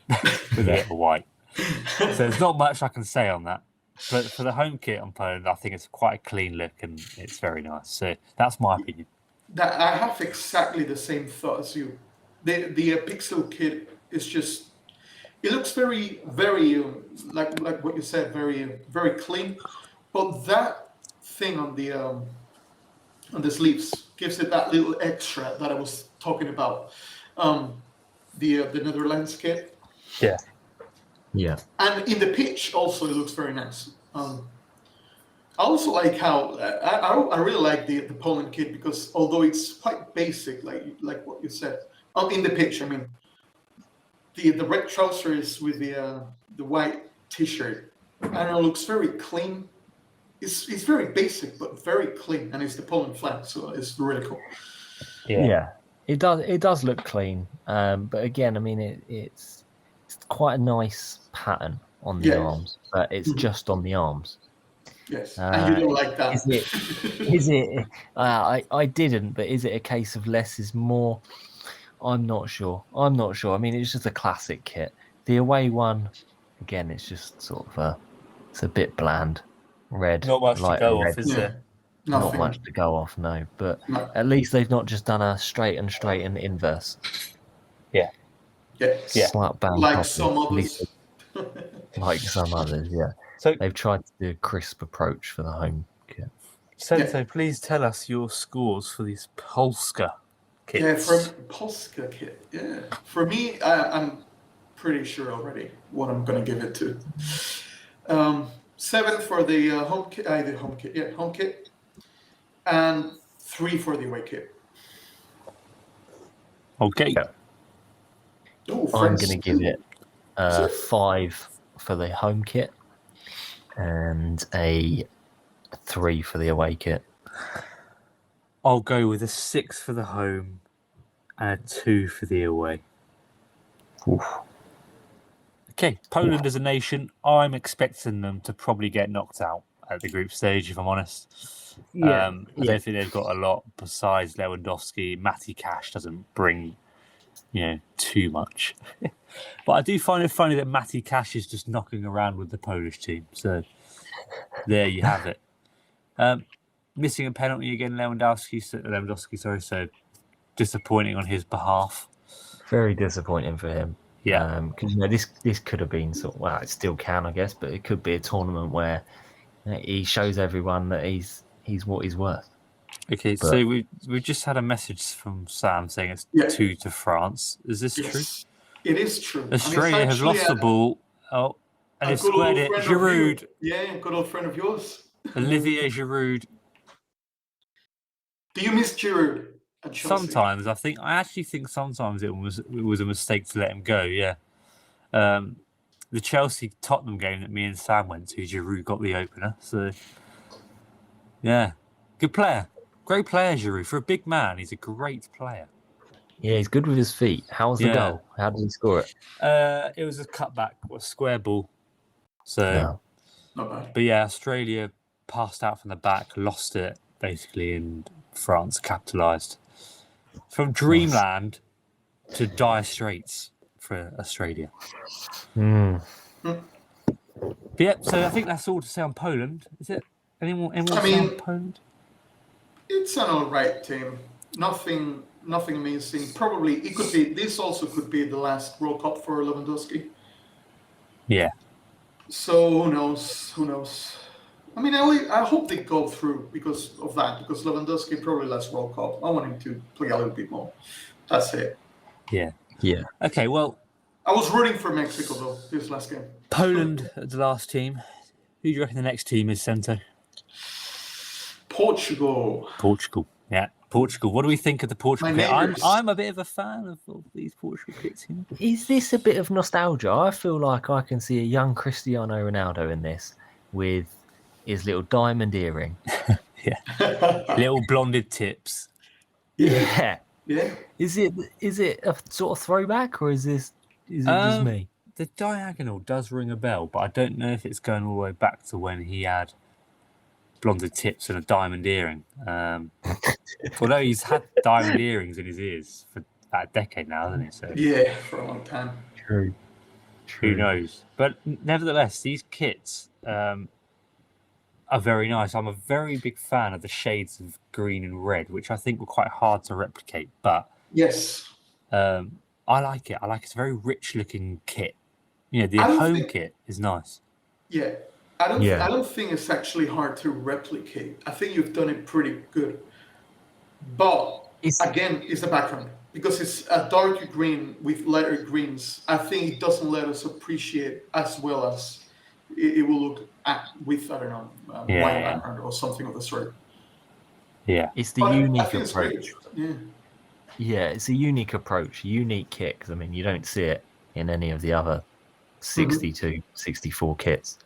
with a bit of white. So there's not much I can say on that. But for the home kit on Poland, I think it's quite a clean look and it's very nice. So that's my opinion. I have exactly the same thought as you. The pixel kit is just, it looks very like what you said, very clean. But that thing on the sleeves gives it that little extra that I was talking about. The Netherlands kit. Yeah. Yeah. And in the pitch also it looks very nice. I also like how I really like the Poland kit because although it's quite basic, like what you said, in the pitch, I mean, the red trousers with the white T-shirt, and it looks very clean. It's very basic but very clean, and it's the Poland flag, so it's really cool. Yeah. It does look clean, but again, I mean, it's quite a nice pattern on the arms, but it's just on the arms. Yes, and you don't like that. Is it? I didn't, but is it a case of less is more? I'm not sure. I mean, it's just a classic kit. The away one, again, it's just sort of it's a bit bland. Red, Not much to go off, is Yeah. there? Not much to go off, no. But at least they've not just done a straight and inverse. Yeah. Yeah. Slap bang Like copy. some others. Like some others, yeah. So They've tried to do a crisp approach for the home kit. Sensei, please tell us your scores for these Polska kits. Yeah, from Polska kit. Yeah, for me, I'm pretty sure already what I'm gonna give it to. 7 for the home kit. Home kit, and 3 for the away kit. Okay. Oh, I'm going to give it 5 for the home kit and a 3 for the away kit. I'll go with a 6 for the home and a 2 for the away. Oof. Okay, Poland as a nation, I'm expecting them to probably get knocked out at the group stage, if I'm honest. I don't think they've got a lot besides Lewandowski. Matty Cash doesn't bring, too much. But I do find it funny that Matty Cash is just knocking around with the Polish team. So there you have it. Missing a penalty again, Lewandowski, sorry. So disappointing on his behalf. Very disappointing for him. Yeah, because this could have been it still can, I guess, but it could be a tournament where he shows everyone that he's what he's worth. Okay, so we've just had a message from Sam saying it's 2 to France. Is this true? It is true. Australia has lost the ball. Oh, and they've squared it. Giroud. Yeah, good old friend of yours. Olivier Giroud. Do you miss Giroud? Sometimes I actually think sometimes it was a mistake to let him go. Yeah, the Chelsea Tottenham game that me and Sam went to, Giroud got the opener. So yeah, good player, great player, Giroud. For a big man, he's a great player. Yeah, he's good with his feet. How was the goal? How did he score it? It was a cutback, a square ball. So, not bad. But yeah, Australia passed out from the back, lost it basically, and France capitalised. From dreamland to dire straits for Australia. Mm. But yeah, so I think that's all to say on Poland. Is it? Anyone say on Poland? It's an alright team. Nothing amazing. Probably it could be. This also could be the last World Cup for Lewandowski. Yeah. So who knows? I mean, I hope they go through because of that. Because Lewandowski probably last World Cup. I want him to play a little bit more. That's it. Yeah. Okay. Well, I was rooting for Mexico though this last game. Poland, the last team. Who do you reckon the next team is, Sento? Portugal. Yeah, Portugal. What do we think of the Portugal My kit? neighbours. I'm a bit of a fan of these Portugal kits. You know? Is this a bit of nostalgia? I feel like I can see a young Cristiano Ronaldo in this with his little diamond earring. Little blonded tips. Yeah. Yeah. Is it a sort of throwback, or is it just me? The diagonal does ring a bell, but I don't know if it's going all the way back to when he had blonded tips and a diamond earring. Although he's had diamond earrings in his ears for about a decade now, hasn't he? So Yeah, for a long time. True. who knows? But nevertheless, these kits are very nice. I'm a very big fan of the shades of green and red, which I think were quite hard to replicate. But yes, I like it. I like it's a very rich looking kit. You know, the I don't home think- kit is nice. yeah. I don't think it's actually hard to replicate. I think you've done it pretty good. But again, it's the background. Because it's a darker green with lighter greens, I think it doesn't let us appreciate as well as it will look with, I don't know, white background or something of the sort. Yeah. It's the unique it's approach. great. Yeah, it's a unique approach, unique kit. 'Cause, I mean, you don't see it in any of the other 62, 64 kits.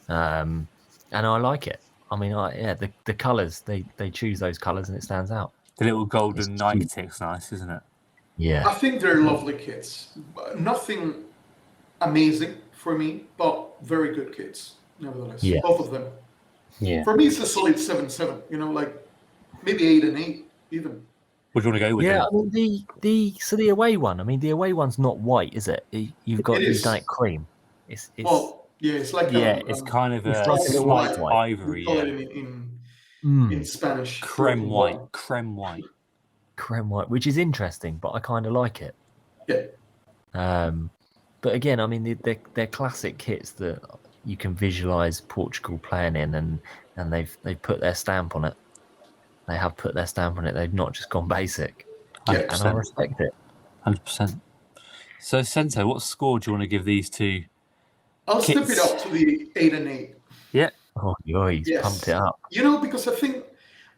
And I like it. I mean, the colours, they choose those colours and it stands out. The little golden It's Nike cute. tick's nice, isn't it? Yeah. I think they're lovely kits. Nothing amazing for me, but very good kits, nevertheless. Yeah. Both of them. Yeah. For me, it's a solid 7-7. You know, like maybe 8 and 8 even. What do you want to go with? Yeah, then? I mean, the away one. I mean, the away one's not white, is it? You've done it cream. It's Well, yeah, it's like it's kind of it's a like a slight white. ivory, we call yeah. it in Spanish. Creme white, creme white, which is interesting, but I kind of like it. Yeah. But again, I mean, they're classic kits that you can visualize Portugal playing in, and they've put their stamp on it. They have put their stamp on it. They've not just gone basic, and I respect it. 100%. So, Sento, what score do you want to give these two? I'll kits? step it up to the 8 and 8. Yeah. Oh, he's pumped it up. You know, because I think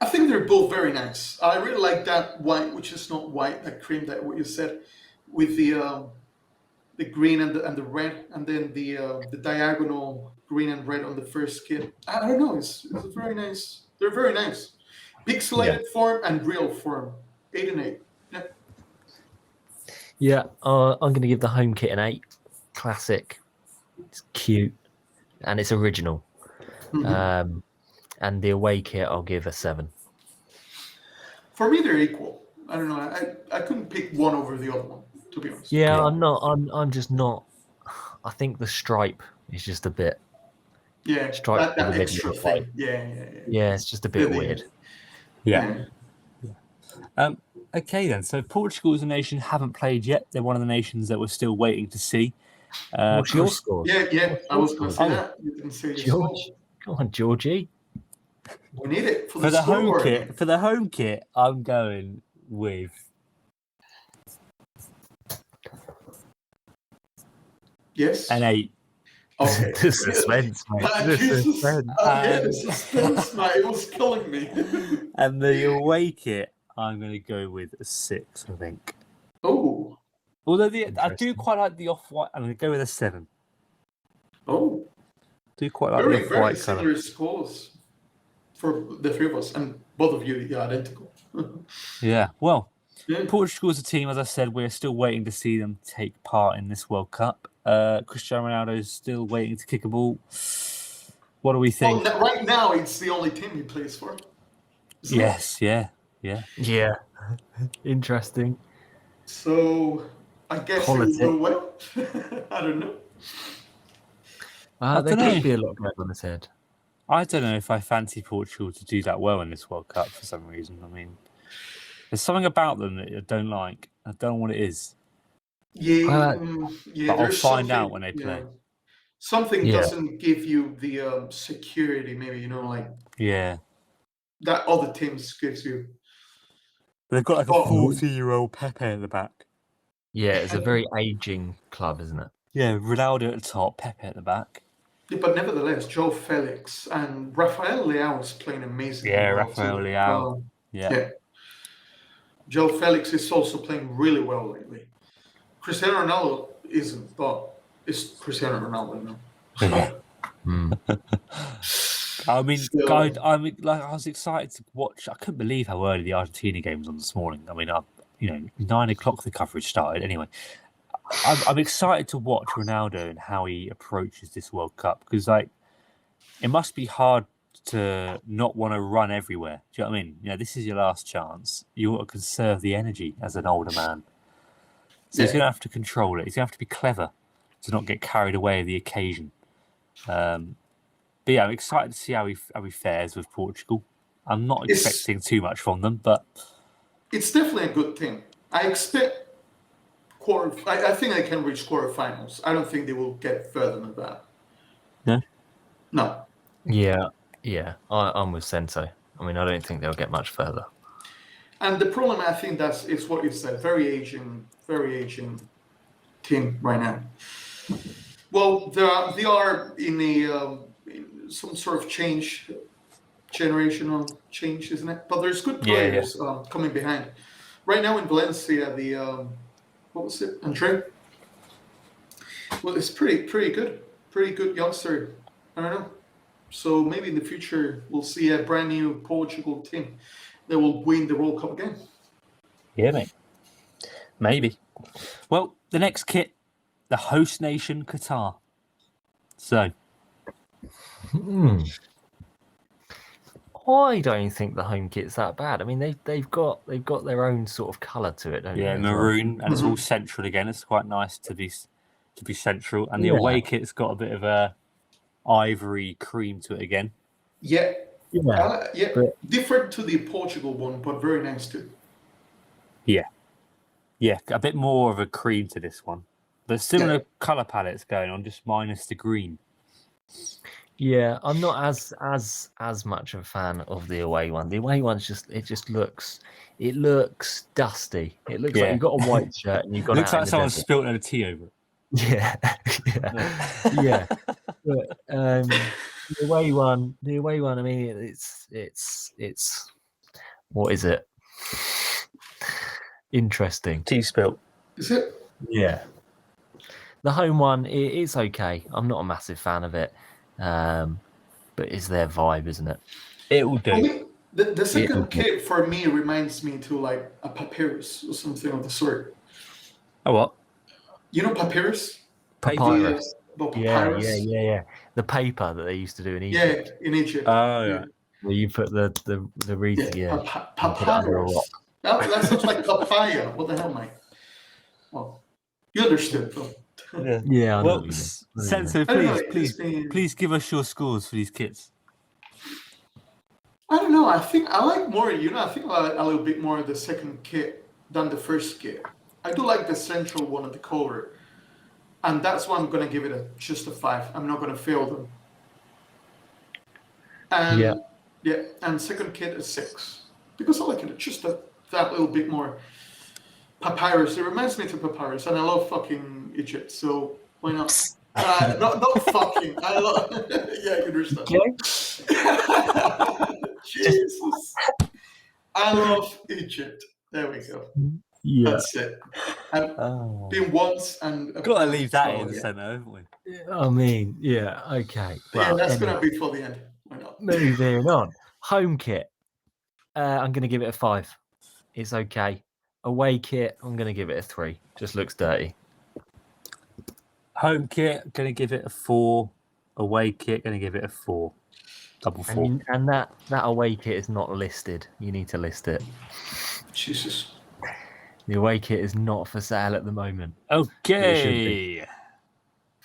they're both very nice. I really like that white, which is not white, that cream, that what you said, with the green and the red, and then the diagonal green and red on the first kit. I don't know. It's very nice. They're very nice. Pixelated form and real form. 8 and 8. Yeah. Yeah, I'm going to give the home kit an 8. Classic. It's cute, and it's original. Mm-hmm. And the away kit, I'll give a 7. For me, they're equal. I don't know. I couldn't pick one over the other one, to be honest. Yeah, I'm not. I'm just not. I think the stripe is just a bit. Yeah, stripe that extra thing. Yeah. Yeah, it's just a bit weird. Yeah. Okay, then. So Portugal as a nation haven't played yet. They're one of the nations that we're still waiting to see. What's your score? Yeah. I was going to say that. You didn't say your George, score. come on, Georgie. We need it for the home kit. For the home kit, I'm going with. Yes. An 8. Okay. The suspense, mate. The suspense. The suspense, mate. It was killing me. And the away kit, I'm going to go with a 6, I think. Oh. Although I do quite like the off-white. I'm going to go with a 7. Oh. Do quite like very, the off-white very similar colour. scores for the three of us, and both of you are identical. Yeah. Well, Yeah. Portugal as a team, as I said, we're still waiting to see them take part in this World Cup. Cristiano Ronaldo is still waiting to kick a ball. What do we think? Well, right now, it's the only team he plays for. Yes, yeah. Yeah. Interesting. So, I guess it will go well. I don't know. There could be a lot going on his head. I don't know if I fancy Portugal to do that well in this World Cup for some reason. I mean, there's something about them that I don't like. I don't know what it is. Yeah, but I'll find out when they play. Something doesn't give you the security, maybe, like that other teams gives you. They've got like a 40-year-old Pepe at the back. Yeah, it's a very aging club, isn't it? Yeah, Ronaldo at the top, Pepe at the back. Yeah, but nevertheless, Joe Felix and Rafael Leao is playing amazing. Yeah, Rafael Leao. Yeah. Joe Felix is also playing really well lately. Cristiano Ronaldo isn't, but it's Cristiano Ronaldo now. I mean, guys, I was excited to watch. I couldn't believe how early the Argentina game was on this morning. I mean, 9 o'clock the coverage started. Anyway, I'm excited to watch Ronaldo and how he approaches this World Cup because, like, it must be hard to not want to run everywhere. Do you know what I mean? This is your last chance. You want to conserve the energy as an older man. So he's going to have to control it. He's going to have to be clever to not get carried away with the occasion. But yeah, I'm excited to see how he fares with Portugal. I'm not expecting too much from them, but it's definitely a good thing. I expect I think they can reach quarterfinals. I don't think they will get further than that. No. Yeah. I'm with Sento. I mean, I don't think they'll get much further. And the problem, I think, is what you said. Very aging team right now. Well, they are in in some sort of generational change, isn't it? But there's good players coming behind. Right now in Valencia, what was it, Andre? Well, it's pretty good youngster. I don't know. So maybe in the future we'll see a brand new Portugal team that will win the World Cup again. Yeah, mate. Maybe. Well, the next kit, the host nation, Qatar. So, I don't think the home kit's that bad. I mean, they've got their own sort of colour to it, don't they? Yeah, maroon, and it's all central again. It's quite nice to be central, and the away kit's got a bit of a ivory cream to it again. Yeah. Different to the Portugal one, but very nice too. Yeah, a bit more of a cream to this one. There's similar colour palettes going on, just minus the green. Yeah, I'm not as much of a fan of the away one. The away one's just looks dusty. It looks like you've got a white shirt and you've got. Looks like someone spilt a tea over it. Yeah. But, the away one. I mean, it's what is it? Interesting. Tea spilt. Is it? Yeah. The home one, it's okay. I'm not a massive fan of it, but it's their vibe, isn't it? It will do. I mean, the second kit for me reminds me to like a papyrus or something of the sort. Oh, what? You know papyrus? Papyrus. Papyrus. Yeah. The paper that they used to do in Egypt. Yeah, in Egypt. Oh, yeah. Where you put the wreath. Papyrus. That sounds like papaya. What the hell, mate? Well, you understood, though. Yeah. Well, Senso, please give us your scores for these kits. I don't know. I think I like more. I think I like a little bit more of the second kit than the first kit. I do like the central one at the cover, and that's why I'm gonna give it just a 5. I'm not gonna fail them. And and second kit is 6 because I like it just that little bit more. Papyrus. It reminds me to papyrus, and I love fucking Egypt, so why not? Not fucking. I love. Yeah, you understand. Jesus. I love Egypt. There we go. Yeah. That's it. I've been once and Gotta leave that in the centre, haven't we? I mean, yeah, okay. Well, that's gonna be for the end. Why not? Moving on. Home kit. I'm gonna give it a 5. It's okay. Away kit, I'm gonna give it a 3. Just looks dirty. Home kit, gonna give it a 4. Away kit, gonna give it a 4. Double 4. And that away kit is not listed. You need to list it. Jesus. The away kit is not for sale at the moment. Okay.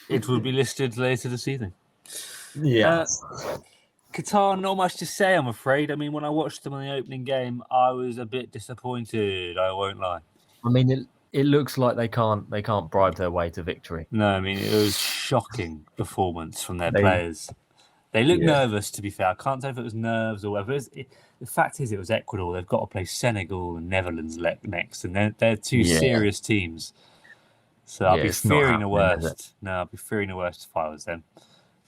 It will be listed later this evening. Yeah. Qatar, not much to say, I'm afraid. I mean, when I watched them in the opening game, I was a bit disappointed. I won't lie. I mean, it looks like they can't bribe their way to victory. No, I mean, it was shocking performance from their players. They looked nervous, to be fair. I can't tell if it was nerves or whatever. The fact is, it was Ecuador. They've got to play Senegal and Netherlands next, and they're two serious teams. So I'll be fearing the worst. No, I'll be fearing the worst if I was them.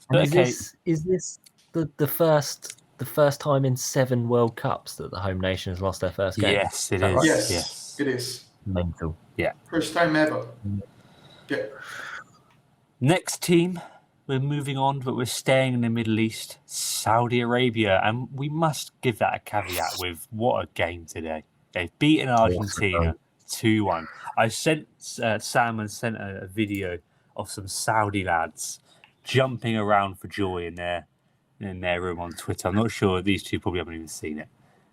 And Okay. is this the first time in 7 World Cups that the home nation has lost their first game? Yes, it that is. right? Yes, it is. Mental. First time ever. Yeah. Next team, we're moving on, but we're staying in the Middle East, Saudi Arabia, and we must give that a caveat with what a game today. They've beaten Argentina 2-1. I sent Sam a video of some Saudi lads jumping around for joy in their room on Twitter. I'm not sure, these two probably haven't even seen it,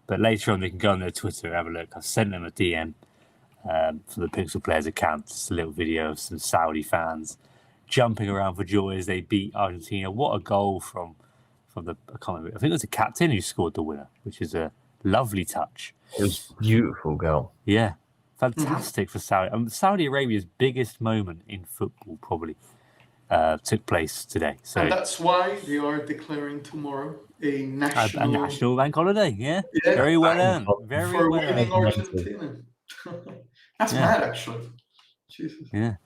but later on they can go on their Twitter and have a look. I've sent them a DM for the Pixel Players account, just a little video of some Saudi fans jumping around for joy as they beat Argentina. What a goal from the, I can't remember, I think it was the captain who scored the winner, which is a lovely touch. It was a beautiful goal. Yeah, fantastic for Saudi. Saudi Arabia's biggest moment in football probably took place today. So and that's why they are declaring tomorrow a national bank holiday. Yeah, Yeah. very well earned. Very for well winning earned. Argentina. That's mad, actually. Jesus. Yeah.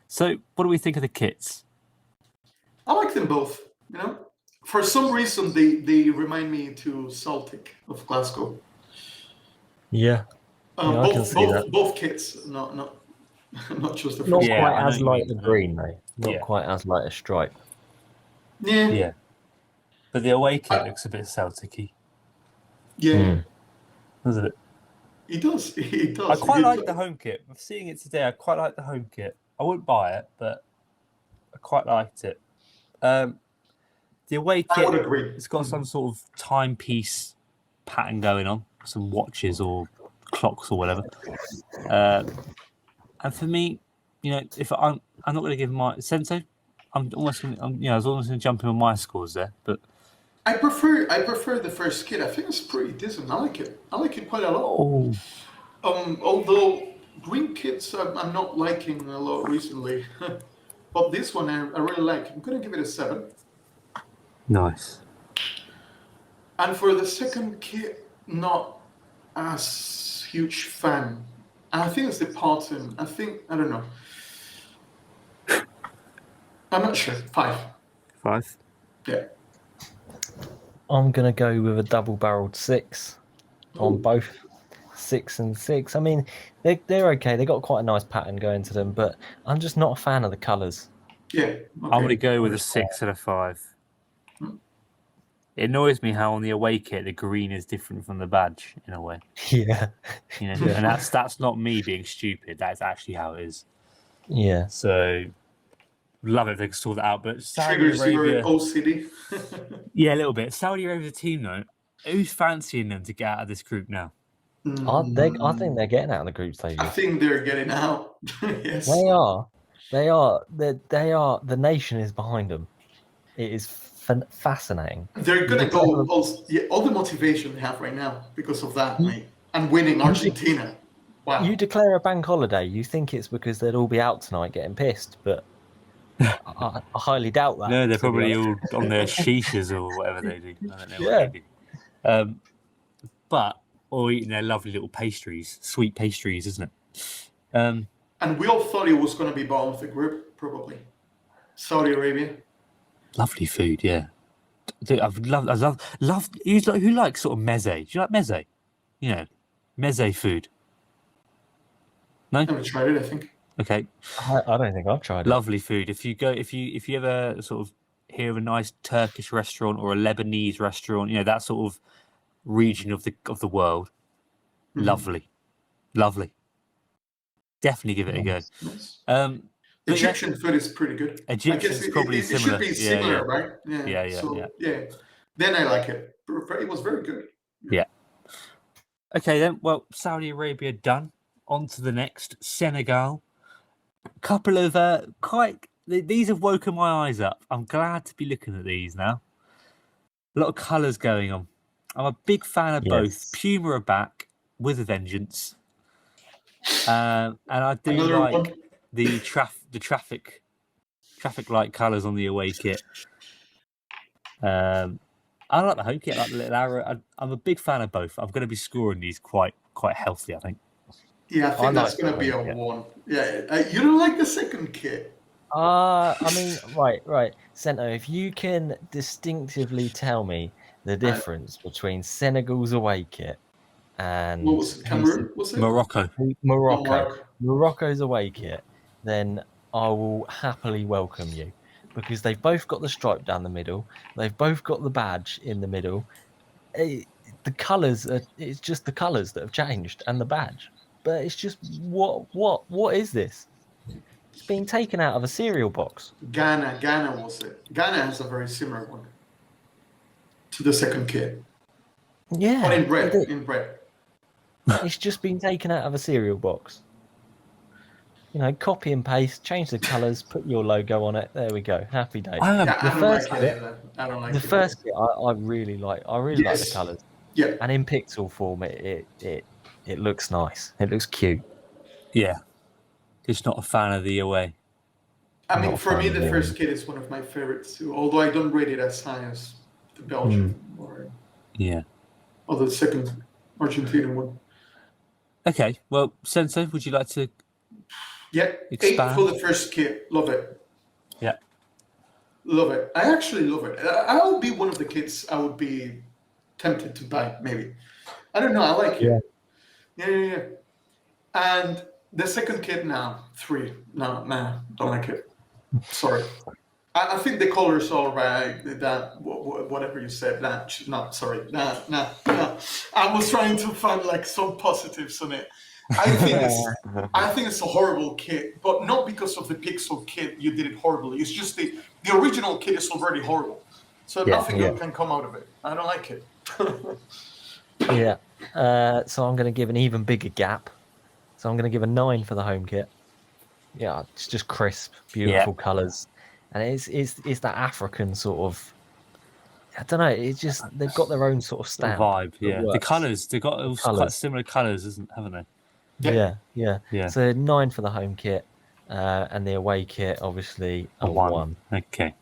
So, what do we think of the kits? I like them both. You know, for some reason they remind me to Celtic of Glasgow. Yeah. I can see that. Both kits, not just the first. Not Yeah, quite I know as what you light mean. a green, though. Not Yeah. quite as light a stripe. Yeah. Yeah. But the away kit looks a bit Celtic-y, Yeah. doesn't it? It does. It does. I quite It like does. the home kit. I'm seeing it today. I quite like the home kit. I wouldn't buy it, but I quite liked it. The away I would kit, agree. it's got some sort of timepiece pattern going on, some watches or clocks or whatever. And for me, if I'm not going to give my Senso, I was almost going to jump in on my scores there, but I prefer the first kit. I think it's pretty decent. I like it. I like it quite a lot. Although green kits I'm not liking a lot recently, but this one I really like. I'm gonna give it a 7. nice. And for the second kit, not as huge fan. And I think it's the pattern. I don't know. I'm not sure. 5. 5. Yeah. I'm going to go with a double-barreled 6 on Ooh. both. 6 and 6. I mean, they're okay. They got quite a nice pattern going to them, but I'm just not a fan of the colours. Yeah. Okay. I'm going to go with a 6 and a 5. It annoys me how on the away kit the green is different from the badge in a way. Yeah. And that's not me being stupid. That's actually how it is. Yeah. So love it if they can sort that out. But Saudi Triggers your Arabia, OCD. yeah, a little bit. Saudi Arabia's a team though. Who's fancying them to get out of this group now? I think they're getting out of the group stages. I think they're getting out. Yes. They are. They are. The nation is behind them. It is fascinating. They're gonna go. All the motivation they have right now because of that, mate, and winning Argentina. Wow. You declare a bank holiday, you think it's because they'd all be out tonight getting pissed, but I highly doubt that. No, they're probably all on their shishas or whatever they do. I don't know what they do. Or eating their lovely little pastries, sweet pastries, isn't it? And we all thought it was going to be bottom of the group, probably. Saudi Arabia. Lovely food, yeah. Dude, I love. Who likes sort of meze? Do you like meze? Meze food. No, I haven't tried it. I think. okay. I don't think I've tried it. Lovely food. If you ever sort of hear of a nice Turkish restaurant or a Lebanese restaurant, that sort of region of the world, lovely. Definitely give it a go. Nice. Egyptian food is pretty good. Egyptian is probably similar. It should be similar, right? Yeah. Then I like it. It was very good. Yeah. Okay then. Well, Saudi Arabia done. On to the next, Senegal. A couple of these have woken my eyes up. I'm glad to be looking at these now. A lot of colours going on. I'm a big fan of both. Puma are back with a vengeance, and I do like the traffic light colours on the away kit. I like the home kit, I like the little arrow. I'm a big fan of both. I'm going to be scoring these quite healthy, I think. Yeah, I think that's going to be a 1. Yeah, you don't like the second kit. I mean, right. Sento, if you can distinctively tell me the difference between Senegal's away kit and What was it? Cameroon? Was it? Morocco. Oh, Morocco. Morocco's away kit, then I will happily welcome you because they've both got the stripe down the middle. They've both got the badge in the middle. The colours it's just the colours that have changed and the badge. But it's just what is this? It's being taken out of a cereal box. Ghana was it? Ghana has a very similar one to the second kit. Yeah. But in red. It's just been taken out of a cereal box. You know, copy and paste, change the colours, put your logo on it. There we go. Happy days. I don't like The first kit I really like. I really like the colours. Yeah. And in pixel form, it looks nice. It looks cute. Yeah. Just not a fan of the away. I mean, for me, the first kit is one of my favorites too. Although I don't rate it as high as the Belgian or the second Argentinian one. Okay, well, Sensei, would you like to expand? 8 for the first kit. Love it. Yeah. Love it. I actually love it. I would be one of the kits I would be tempted to buy, maybe. I don't know. I like it. Yeah. And the second kit now, 3. No, don't like it. Sorry. I think the color's all right. That whatever you said. Sorry. Nah. I was trying to find like some positives on it. I think it's a horrible kit, but not because of the pixel kit. You did it horribly. It's just the original kit is already horrible, so nothing good can come out of it. I don't like it. So I'm going to give an even bigger gap. So I'm going to give a 9 for the home kit. Yeah, it's just crisp, beautiful colours, and it's that African sort of. I don't know. It's just they've got their own sort of stamp vibe. Yeah, the colours they've got quite similar colours, haven't they? Yeah. So 9 for the home kit, and the away kit obviously a 1. Okay.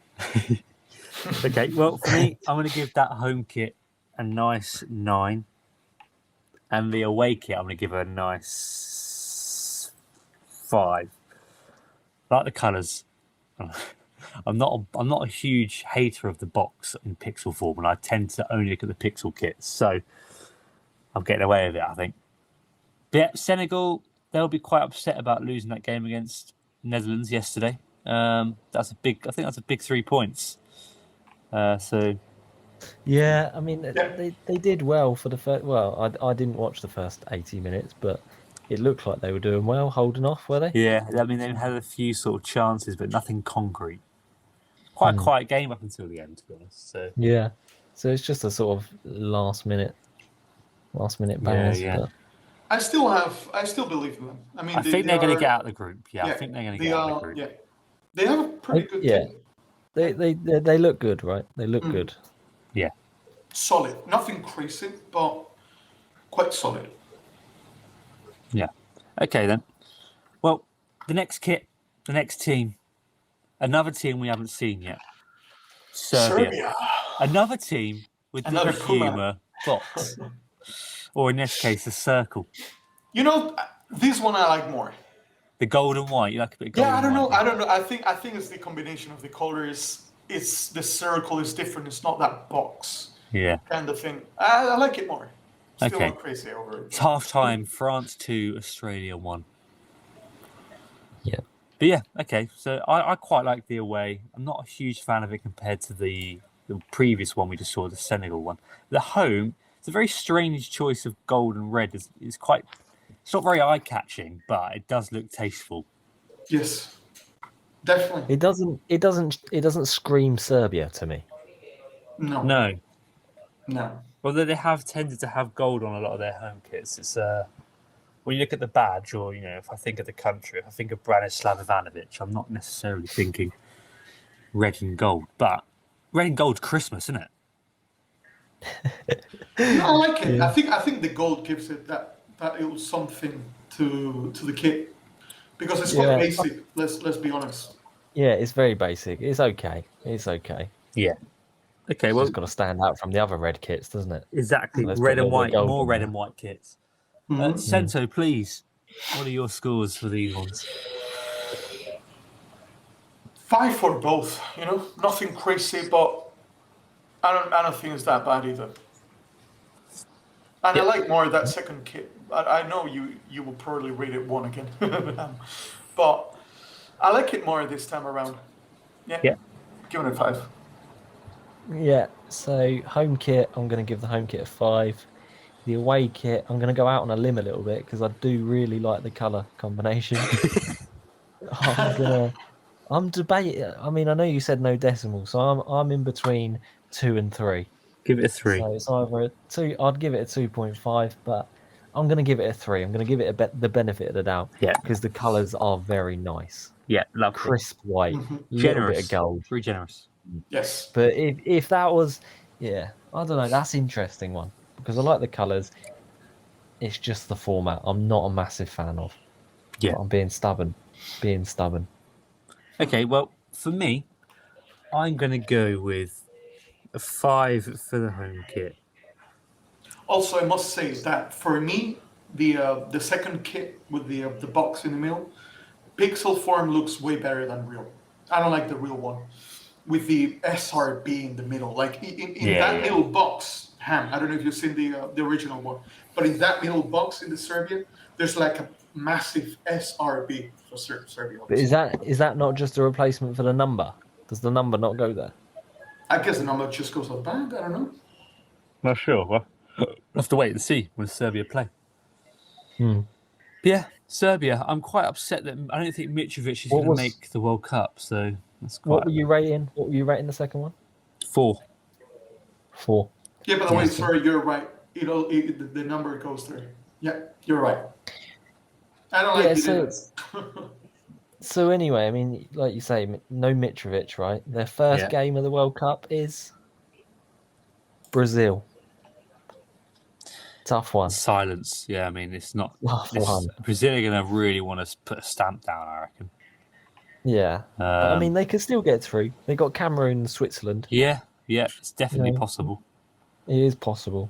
Okay. Well, for me, I'm going to give that home kit a nice 9, and the away kit I'm going to give it a nice 5. I like the colours. I'm not a huge hater of the box in pixel form, and I tend to only look at the pixel kits. So I'm getting away with it, I think. But yeah, Senegal, they'll be quite upset about losing that game against Netherlands yesterday. I think that's a big 3 points. So yeah, I mean they did well for the first. Well, I didn't watch the first 80 minutes, but it looked like they were doing well, holding off, were they? Yeah, I mean they had a few sort of chances, but nothing concrete. Quite a quiet game up until the end, to be honest. So yeah, so it's just a sort of last minute bangers. Yeah. I still believe in them. I mean, I think they're going to get out of the group. Yeah, I think they're going to get out of the group. Yeah, they have a pretty good team. They look good, right? They look good. Yeah, solid. Nothing crazy, but quite solid. Yeah. Okay then. Well, the next team, another team we haven't seen yet. Serbia. Another team with the humour box, or in this case, a circle. You know, this one I like more. The gold and white. You like a bit of gold? Yeah, I don't know. I think it's the combination of the colors. It's the circle is different. It's not that box. Yeah. Kind of thing. I like it more. Still not crazy over it. It's half time. France 2, Australia 1. Yeah. But yeah, okay. So I quite like the away. I'm not a huge fan of it compared to the previous one we just saw, the Senegal one. The home, it's a very strange choice of gold and red. It's not very eye-catching, but it does look tasteful. Yes, definitely. It doesn't scream Serbia to me. No. Although they have tended to have gold on a lot of their home kits. It's when you look at the badge, or if I think of the country, if I think of Branislav Ivanovic, I'm not necessarily thinking red and gold. But red and gold's Christmas, isn't it? No, I like it. Yeah. I think the gold gives it that it was something to the kit, because it's quite basic. Let's be honest. Yeah, it's very basic. It's okay. Yeah. Okay, well, it's got to stand out from the other red kits, doesn't it? Exactly. Red and white, more red and white kits. Sento, please, what are your scores for these ones? 5 for both. Nothing crazy, but I don't think it's that bad either. And I like more that second kit. I know you will probably rate it 1 again, but I like it more this time around. Yeah. Give it a 5. Yeah. So home kit, I'm going to give the home kit a 5. The away kit, I'm going to go out on a limb a little bit because I do really like the color combination. I'm debating. I mean, I know you said no decimal, so I'm in between 2 and 3. Give it a 3. So it's either a 2. I'd give it a 2.5, but I'm going to give it a 3. I'm going to give it the benefit of the doubt. Yeah. Because the colours are very nice. Yeah, lovely. Crisp white, little Generous. bit of gold. Very generous. Yes. But if that was, I don't know. That's an interesting one because I like the colours. It's just the format I'm not a massive fan of. Yeah. But I'm being stubborn. Okay, well, for me, I'm going to go with a 5 for the home kit. Also, I must say that for me, the second kit with the box in the middle, pixel form looks way better than real. I don't like the real one with the SRB in the middle. Like in that middle box, I don't know if you've seen the original one, but in that middle box in the Serbian, there's like a massive SRB for Serbia. But is that not just a replacement for the number? Does the number not go there? I guess the number just goes up band. I don't know. Not sure. Well, we'll have to wait and see when Serbia play. Hmm. Yeah, Serbia. I'm quite upset that I don't think Mitrovic is going to make the World Cup. So that's quite. What were you rating? What were you rating the second one? 4. 4. Yeah, by the way, sorry, you're right. The number goes there. Yeah, you're right. I don't like it. So anyway, I mean, like you say, no Mitrovic, right? Their first game of the World Cup is Brazil. Tough one. Silence. Yeah, I mean, it's not. Tough one. Brazil are going to really want to put a stamp down, I reckon. Yeah. But, I mean, they could still get through. They got Cameroon and Switzerland. Yeah, it's definitely possible. It is possible.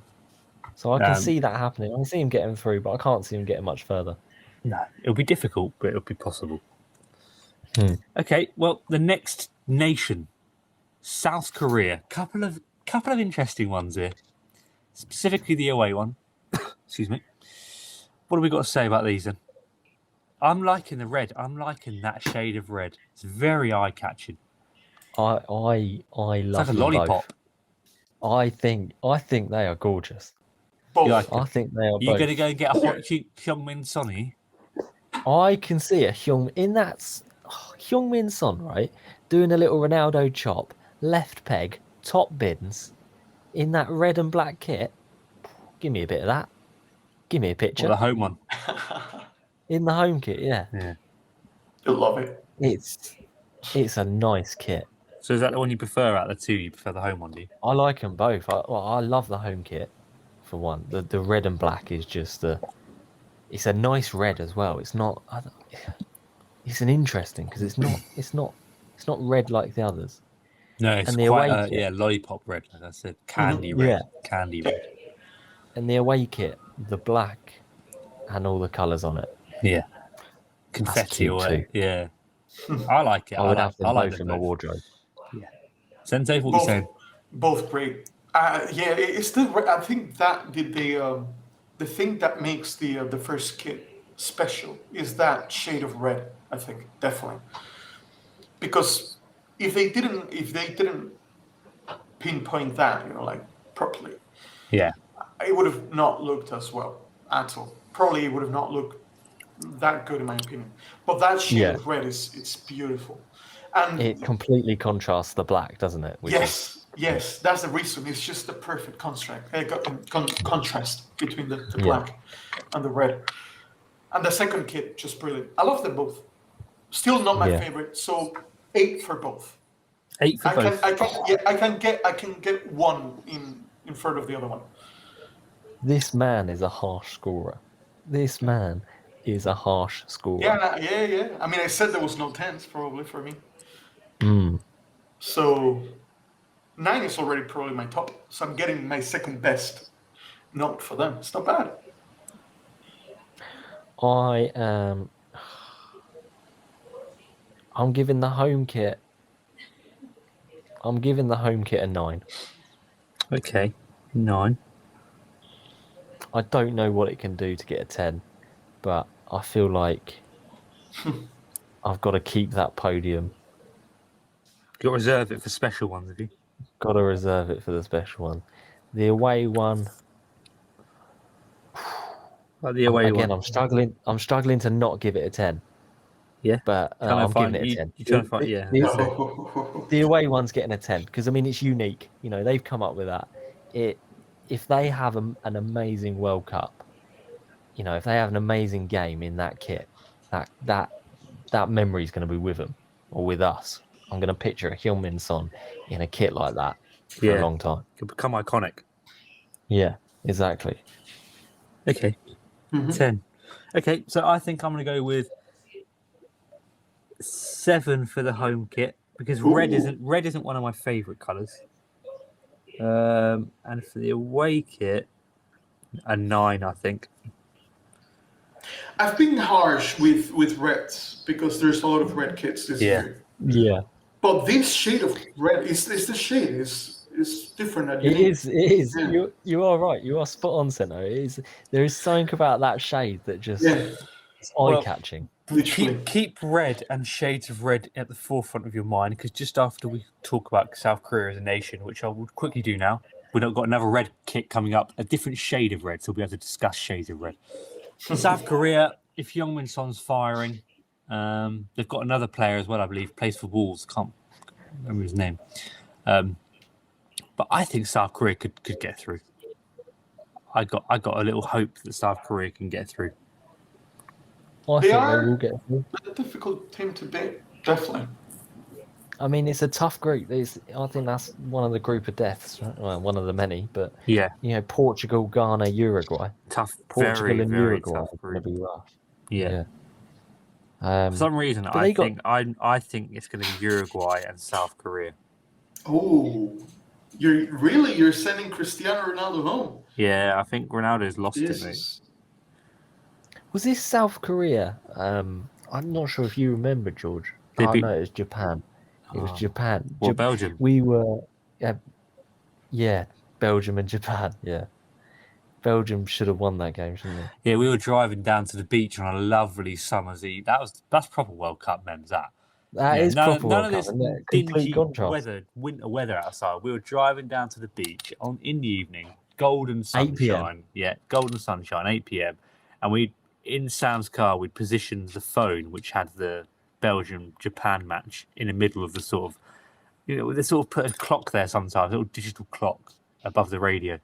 So I can see that happening. I can see him getting through, but I can't see him getting much further. No, it'll be difficult, but it'll be possible. Okay, well, the next nation, South Korea. Couple of interesting ones here. Specifically the away one. Excuse me. What have we got to say about these then? I'm liking the red. I'm liking that shade of red. It's very eye-catching. I love it's like a lollipop. Both. I think they are gorgeous. Both. I think they are. You're going to go and get a hot Hyungmin Sonny? I can see a Hyungmin Son, right, doing a little Ronaldo chop, left peg, top bins, in that red and black kit. Give me a bit of that. Give me a picture. The home one. In the home kit, yeah. You'll love it. It's a nice kit. So is that the one you prefer out of the two? You prefer the home one, do you? I like them both. I love the home kit, for one. The red and black is just it's a nice red as well. It's not. It's an interesting because it's not red like the others. No, it's quite lollipop red, like I said, candy red, candy red. And the away kit, the black, and all the colours on it. Yeah, confetti away. Yeah, I like it. I would have them like both in my wardrobe. Yeah, Sensei, what you saying? Both great. It's the. I think that the thing that makes the first kit special is that shade of red. I think definitely because if they didn't pinpoint that, like properly, it would have not looked as well at all. Probably it would have not looked that good in my opinion. But that shade of red it's beautiful, and it completely contrasts the black, doesn't it? Yes, that's the reason. It's just the perfect contrast between the black and the red. And the second kit, just brilliant. I love them both. Still not my favorite, so 8 for both. 8 for both. I can get one in front of the other one. This man is a harsh scorer. Yeah. I mean, I said there was no 10s probably for me. So 9 is already probably my top. So I'm getting my second best note for them. It's not bad. I'm giving the home kit I'm giving the home kit a 9. Okay, 9. I don't know what it can do to get a 10, but I feel like I've got to keep that podium. Got to reserve it for special ones, have you? Got to reserve it for the special one. The away one. Like the away Again, one. I'm struggling to not give it a 10. Yeah. But I'm giving it a 10. You're trying to find, yeah. The away one's getting a 10 because I mean it's unique. You know, they've come up with that. If they have an amazing World Cup, you know, if they have an amazing game in that kit, that memory is going to be with them or with us. I'm going to picture a Heung-min Son in a kit like that for a long time. Could become iconic. Yeah, exactly. Okay. 10. Okay, so I think I'm going to go with 7 for the home kit because red isn't one of my favourite colours. And for the away kit, a 9, I think. I've been harsh with reds because there's a lot of red kits this year. Yeah. But this shade of red is the shade is different. It is. Yeah. You are right. You are spot on, Seno. There is something about that shade that just it's eye-catching. Keep red and shades of red at the forefront of your mind because just after we talk about South Korea as a nation, which I will quickly do now, we've got another red kit coming up, a different shade of red, so we'll be able to discuss shades of red. South Korea, if Heung-min Son's firing, they've got another player as well, I believe, plays for Wolves. Can't remember his name. But I think South Korea could get through. I got a little hope that South Korea can get through. I think they will get through. A difficult team to beat, definitely. I mean, it's a tough group. I think that's one of the group of deaths. Well, one of the many, but yeah, you know, Portugal, Ghana, Uruguay. Tough. Portugal very, and very Uruguay tough are going to be rough. Yeah. For some reason, I think it's going to be Uruguay and South Korea. Oh, you're sending Cristiano Ronaldo home? Yeah, I think Ronaldo's lost it, mate. Was this South Korea? I'm not sure if you remember, George. No, it was Japan. It was Japan. Well, Belgium. We were, Belgium and Japan. Yeah, Belgium should have won that game, shouldn't they? Yeah, we were driving down to the beach on a lovely summer's eve. That's proper World Cup, memes. That is proper none World of Cup. this dingy winter weather outside. We were driving down to the beach in the evening, golden sunshine. 8 p.m. Golden sunshine, 8 p.m. And we in Sam's car, we'd positioned the phone, which had the Belgium-Japan match in the middle of the sort of, they sort of put a clock there sometimes, a little digital clock above the radio.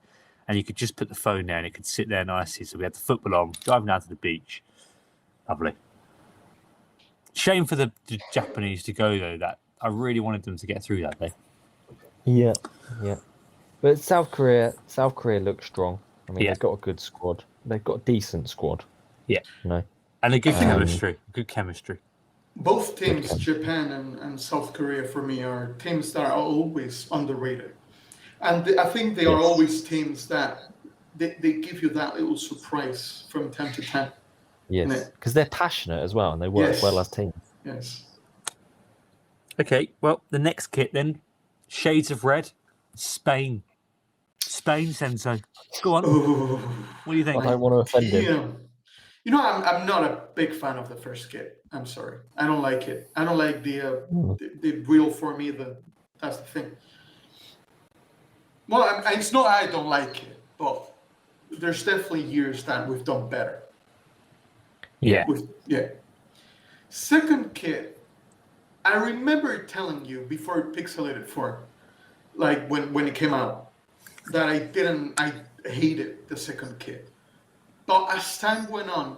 And you could just put the phone there and it could sit there nicely. So we had the football on, driving down to the beach. Lovely. Shame for the Japanese to go, though, that I really wanted them to get through that day. Yeah. But South Korea looks strong. I mean, they've got a good squad. They've got a decent squad. Yeah. No. And a good chemistry. Good chemistry. Both teams, Japan and South Korea, for me, are teams that are always underrated. And I think they are always teams that they give you that little surprise from time to time. Yes, because they're passionate as well and they work well as teams. Yes. Okay, well, the next kit then, shades of red, Spain, Sensei. Go on. Ooh. What do you think? I don't want to offend him. You know, I'm not a big fan of the first kit. I'm sorry. I don't like it. I don't like the wheel for me. That's the thing. Well, it's not I don't like it, but there's definitely years that we've done better. Yeah. Second kit, I remember telling you before Pixelated 4, like when it came out, that I hated the second kit. But as time went on,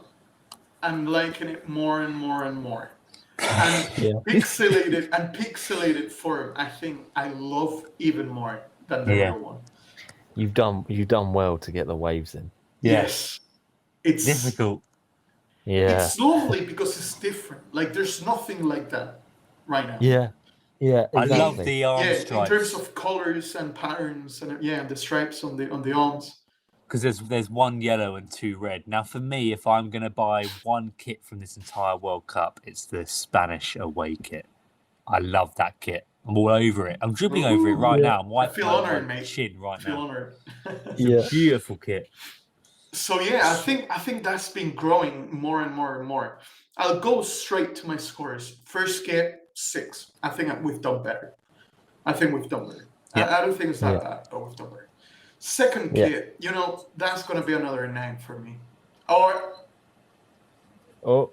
I'm liking it more and more and more. And pixelated form, I think I love even more than the real one. You've done well to get the waves in. Yes. It's difficult. Yeah. It's lovely because it's different. Like there's nothing like that right now. Yeah. Exactly. I love the arm stripes. In terms of colors and patterns and the stripes on the arms. Because there's one yellow and two red. Now, for me, if I'm going to buy one kit from this entire World Cup, it's the Spanish away kit. I love that kit. I'm all over it. I'm dribbling over it right now. I'm I wiping feel my honored, mate. chin right I feel now. honored. It's a beautiful kit. So yeah, I think that's been growing more and more and more. I'll go straight to my scores. First kit, 6. I think we've done better. I think we've done better. Yeah. I don't think it's that bad, but we've done better. Second kit, you know, that's gonna be another 9 for me. Or could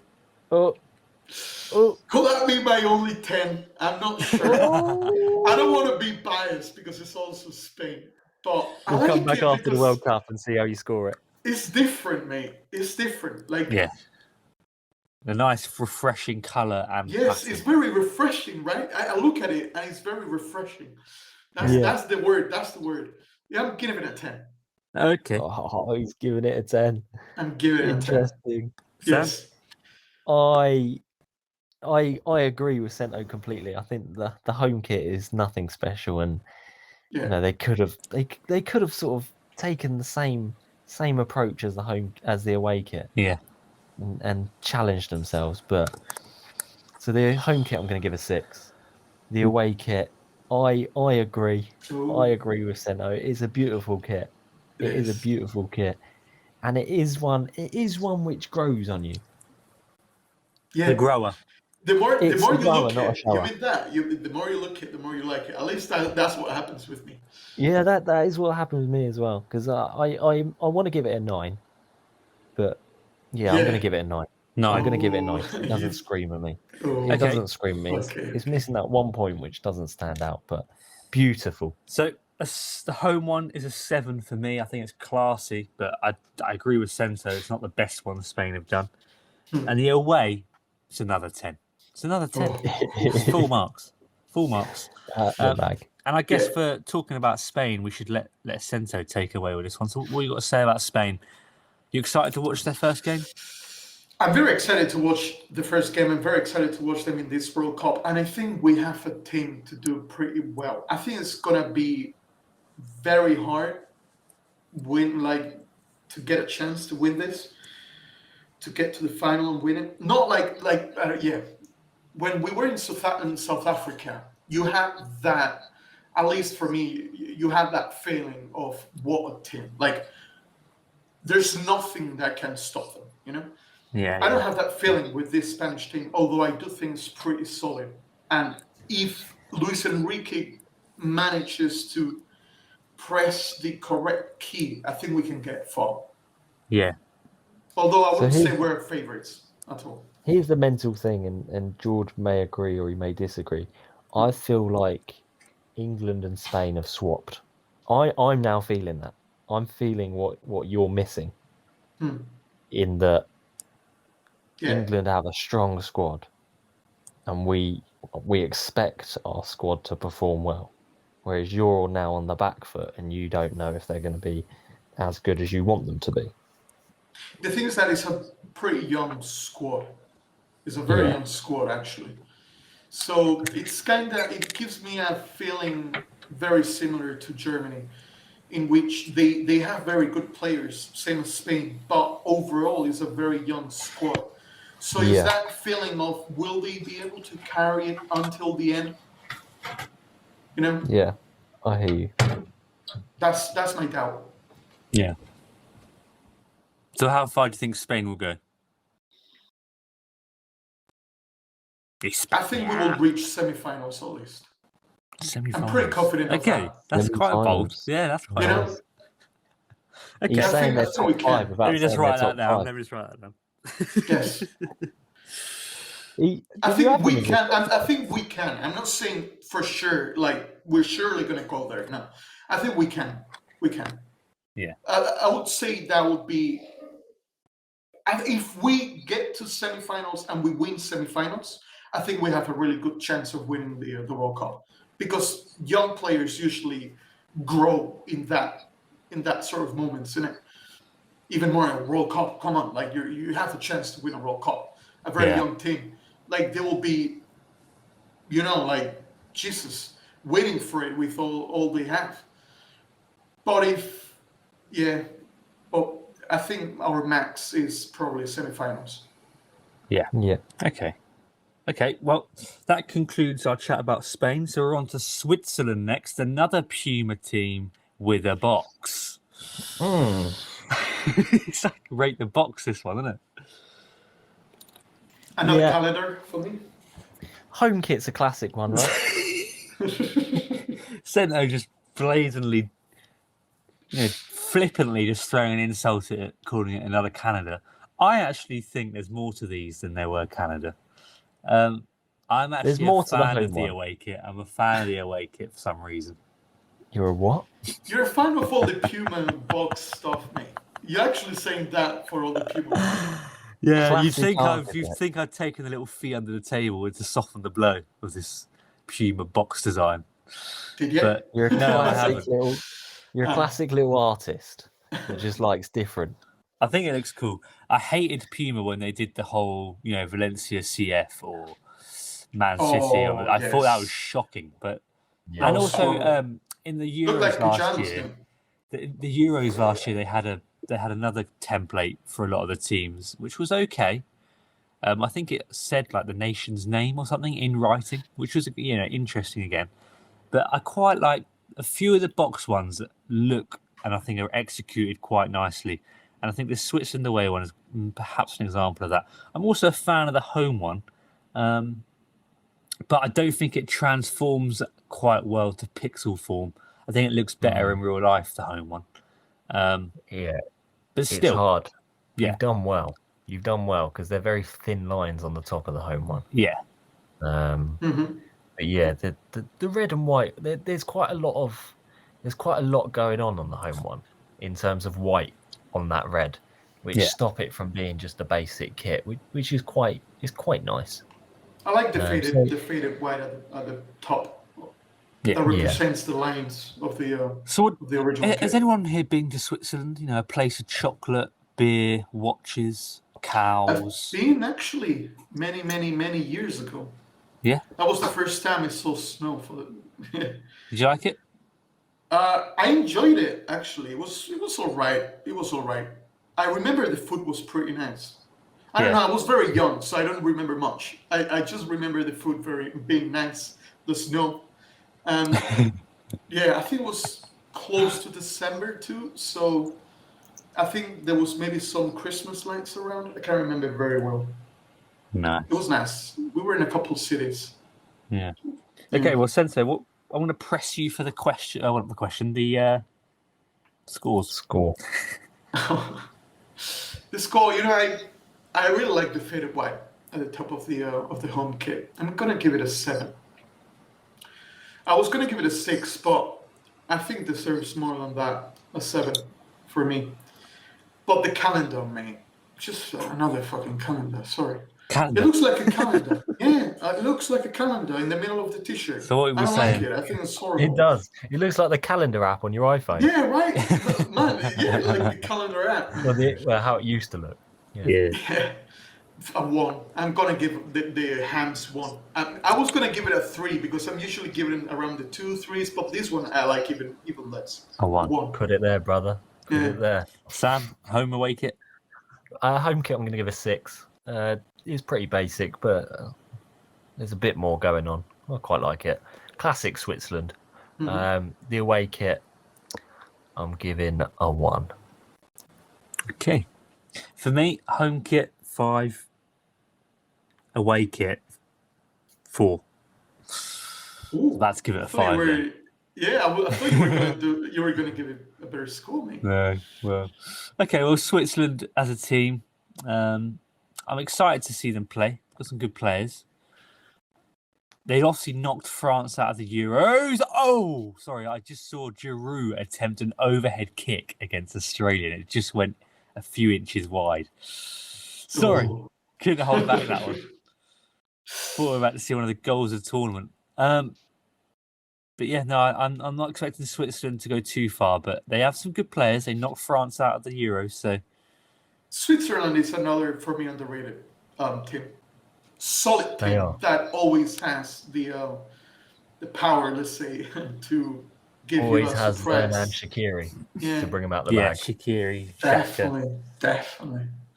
that be my only 10? I'm not sure. I don't want to be biased because it's also Spain. But I We'll like come back it after the because World Cup and see how you score it. it's different, mate. It's different. Like Yeah. A nice, refreshing colour and yes, pattern. it's very refreshing, right? I look at it and it's very refreshing. That's the word. That's the word. Yeah, I'm giving it a 10. Okay. Oh, he's giving it a 10. I'm giving it a 10. Interesting. Yes. I agree with Sento completely. I think the home kit is nothing special, and you know they could have sort of taken the same approach as the away kit. Yeah. And challenged themselves. But so the home kit, I'm going to give a 6. The away kit, I agree. Ooh. I agree with Sento. It is a beautiful kit. It is a beautiful kit, and it is one which grows on you. Yeah. The grower. The more you look not a at it, shower. you mean that. The more you look at it, the more you like it. At least that's what happens with me. Yeah, that is what happened with me as well. Because I want to give it a 9, but yeah, I'm going to give it a 9. I'm going to give it a 9. It doesn't scream at me. It doesn't scream at me. It's missing that one point which doesn't stand out, but beautiful. So the home one is a 7 for me. I think it's classy, but I agree with Sento. It's not the best one Spain have done. And the away, it's another 10. It's another 10. It's full marks. Full marks. The bag. And I guess for talking about Spain, we should let Sento take away with this one. So what you got to say about Spain? You excited to watch their first game? I'm very excited to watch the first game. I'm very excited to watch them in this World Cup. And I think we have a team to do pretty well. I think it's going to be very hard to get a chance to win this, to get to the final and win it. Not when we were in South Africa, you had that, at least for me, you had that feeling of what a team. Like, there's nothing that can stop them, you know? Yeah. I don't have that feeling with this Spanish team, although I do think it's pretty solid. And if Luis Enrique manages to press the correct key, I think we can get far. Yeah. Although I wouldn't say we're favorites at all. Here's the mental thing, and George may agree or he may disagree. I feel like England and Spain have swapped. I'm now feeling that. I'm feeling what you're missing. In that England have a strong squad, and we expect our squad to perform well, whereas you're now on the back foot and you don't know if they're going to be as good as you want them to be. The thing is that it's a pretty young squad. It's a very young squad, actually. So it gives me a feeling very similar to Germany, in which they have very good players, same as Spain, but overall it's a very young squad. So is that feeling of, will they be able to carry it until the end? You know? Yeah, I hear you. That's my doubt. Yeah. So how far do you think Spain will go? I think we will reach semi-finals at least. Semi-finals. I'm pretty confident of that. That's quite bold. Yeah, that's quite bold. Okay. He's saying they're top 5 without Let me just write that down. Yes. I think we can. I'm not saying for sure, like, we're surely going to go there. No. I think we can. We can. Yeah. I would say that would be... If we get to semifinals and we win semifinals, I think we have a really good chance of winning the World Cup, because young players usually grow in that sort of moments, isn't it? Even more in a World Cup. Come on, like you have a chance to win a World Cup. A very young team, like they will be, like Jesus, waiting for it with all they have. But I think our max is probably semifinals. Yeah. Yeah. Okay. Okay, well, that concludes our chat about Spain. So we're on to Switzerland next. Another Puma team with a box. It's like rate the box, this one, isn't it? Another calendar for me. Home kit's a classic one, right? Sento just blazingly, flippantly just throwing an insult at it, calling it another Canada. I actually think there's more to these than there were Canada. I'm actually a fan of the away kit. I'm a fan of the away kit for some reason. You're a what? You're a fan of all the Puma box stuff, mate. You're actually saying that for all the Puma. Yeah, you think I've taken a little fee under the table to soften the blow of this Puma box design. Did you? But You're a classic little artist that just likes different. I think it looks cool. I hated Puma when they did the whole, Valencia CF or Man City. I thought that was shocking. But and also in the Euros last year, the Euros last year they had another template for a lot of the teams, which was okay. I think it said like the nation's name or something in writing, which was interesting again. But I quite like a few of the box ones that look and I think are executed quite nicely. And I think the Switzerland away one is perhaps an example of that. I'm also a fan of the home one, but I don't think it transforms quite well to pixel form. I think it looks better in real life, the home one. But still, it's hard. Yeah. You've done well. You've done well because they're very thin lines on the top of the home one. Yeah. But yeah, the red and white. There's quite a lot going on the home one in terms of white on that red, which stop it from being just a basic kit, which is quite nice. I like the faded white at the top. That represents the lines of the original kit. Has anyone here been to Switzerland? A place of chocolate, beer, watches, cows. I've been actually many years ago. Yeah. That was the first time I saw snow for the. Did you like it? I enjoyed it actually. It was all right. It was all right. I remember the food was pretty nice. I don't know. I was very young, so I don't remember much. I just remember the food being nice. The snow, and I think it was close to December too. So I think there was maybe some Christmas lights around. I can't remember very well. Nice. It was nice. We were in a couple of cities. Yeah. Okay. Well, Sensei, I want to press you for the question. I want the question. The scores. Score. The score. I really like the faded white at the top of the home kit. I'm gonna give it a 7. I was gonna give it a 6, but I think it deserves more than that. A 7 for me. But the calendar, mate, just another fucking calendar. Sorry. Calendar. It looks like a calendar. It looks like a calendar in the middle of the t-shirt. So what I don't saying? like it. I think it's horrible. It does. It looks like the calendar app on your iPhone. Yeah, right. Man, like the calendar app. Well, how it used to look. Yeah. A 1. I'm gonna give the hams 1. I was gonna give it a 3 because I'm usually giving around the 2, 3s, but this one I like even less. A 1. Put it there, brother. Put it there. Sam, home away kit. Home kit, I'm gonna give a 6. It's pretty basic, but there's a bit more going on. I quite like it. Classic Switzerland. Mm-hmm. The away kit, I'm giving a 1. Okay. For me, home kit 5. Away kit 4. Ooh, let's give it a 5. I thought you were gonna give it a better score, mate. No, well, okay. Well, Switzerland as a team, I'm excited to see them play. Got some good players. They obviously knocked France out of the Euros. Oh, sorry, I just saw Giroud attempt an overhead kick against Australia. It just went a few inches wide. Sorry, couldn't hold back that one. Thought we were about to see one of the goals of the tournament. But yeah, no, I'm not expecting Switzerland to go too far, but they have some good players. They knocked France out of the Euros, so Switzerland is another, for me, underrated team. Solid team that always has the power, let's say, to give always you a has surprise. Bernard Shaqiri to bring him out the bag. Yeah, Shaqiri, definitely.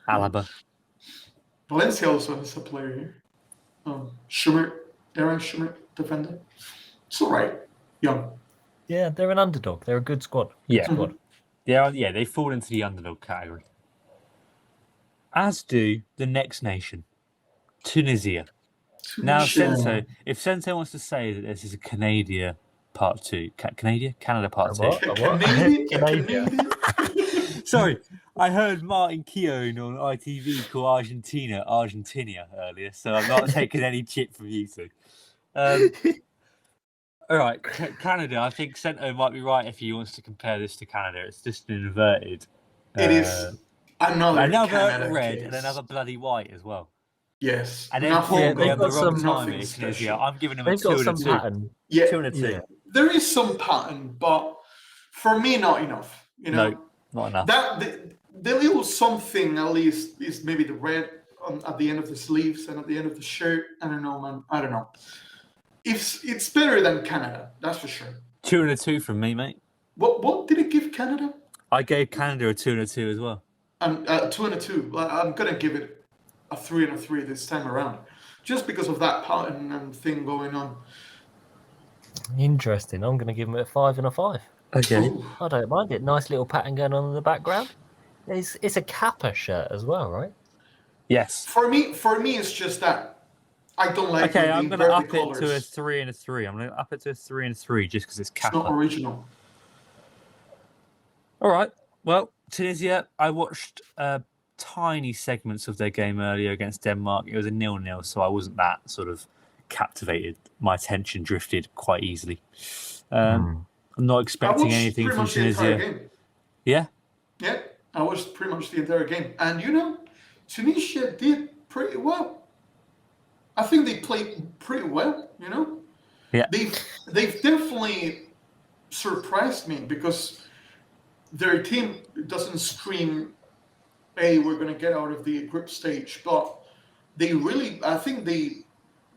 Alaba. Valencia also has a player here. Aaron Schubert, defender. It's all right. Young. Yeah, they're an underdog. They're a good squad. Yeah. Squad. They fall into the underdog category. As do the next nation, Tunisia. Now, Sento, if Sento wants to say that this is a Canada part 2, Canada part 2. Canadian? Sorry, I heard Martin Keown on ITV call Argentina earlier, so I'm not taking any chip from you two. All right, Canada. I think Sento might be right if he wants to compare this to Canada. It's just an inverted. It is another red case. and another bloody white as well. Yes. And then Paul got the wrong time in special. Tunisia. I'm giving him a They've 2 got and a some 2. pattern. Yeah. 2 and a 2. Yeah. There is some pattern, but for me, not enough. You know, No, not enough. The little something at least is maybe the red at the end of the sleeves and at the end of the shirt. I don't know, man. I don't know. It's better than Canada, that's for sure. 2 and a 2 from me, mate. What did it give Canada? I gave Canada a 2 and a 2 as well. 2 and a 2. I'm gonna give it a 3 and a 3 this time around, just because of that pattern and thing going on. Interesting. I'm going to give him a 5 and a 5. Okay. Ooh. I don't mind it. Nice little pattern going on in the background. It's a Kappa shirt as well, right? Yes. For me, it's just that I don't like. Okay, I'm going to up colors. it to a 3 and a 3. I'm going to up it to a 3 and a 3 just because it's Kappa. It's not original. All right. Well, Tunisia, I watched tiny segments of their game earlier against Denmark. It was a 0-0, so I wasn't that sort of captivated. My attention drifted quite easily. I'm not expecting anything from Tunisia. Yeah? Yeah, I watched pretty much the entire game. And, you know, Tunisia did pretty well. I think they played pretty well, you know? Yeah. They've definitely surprised me because their team doesn't scream, hey, we're going to get out of the group stage. But they really, I think they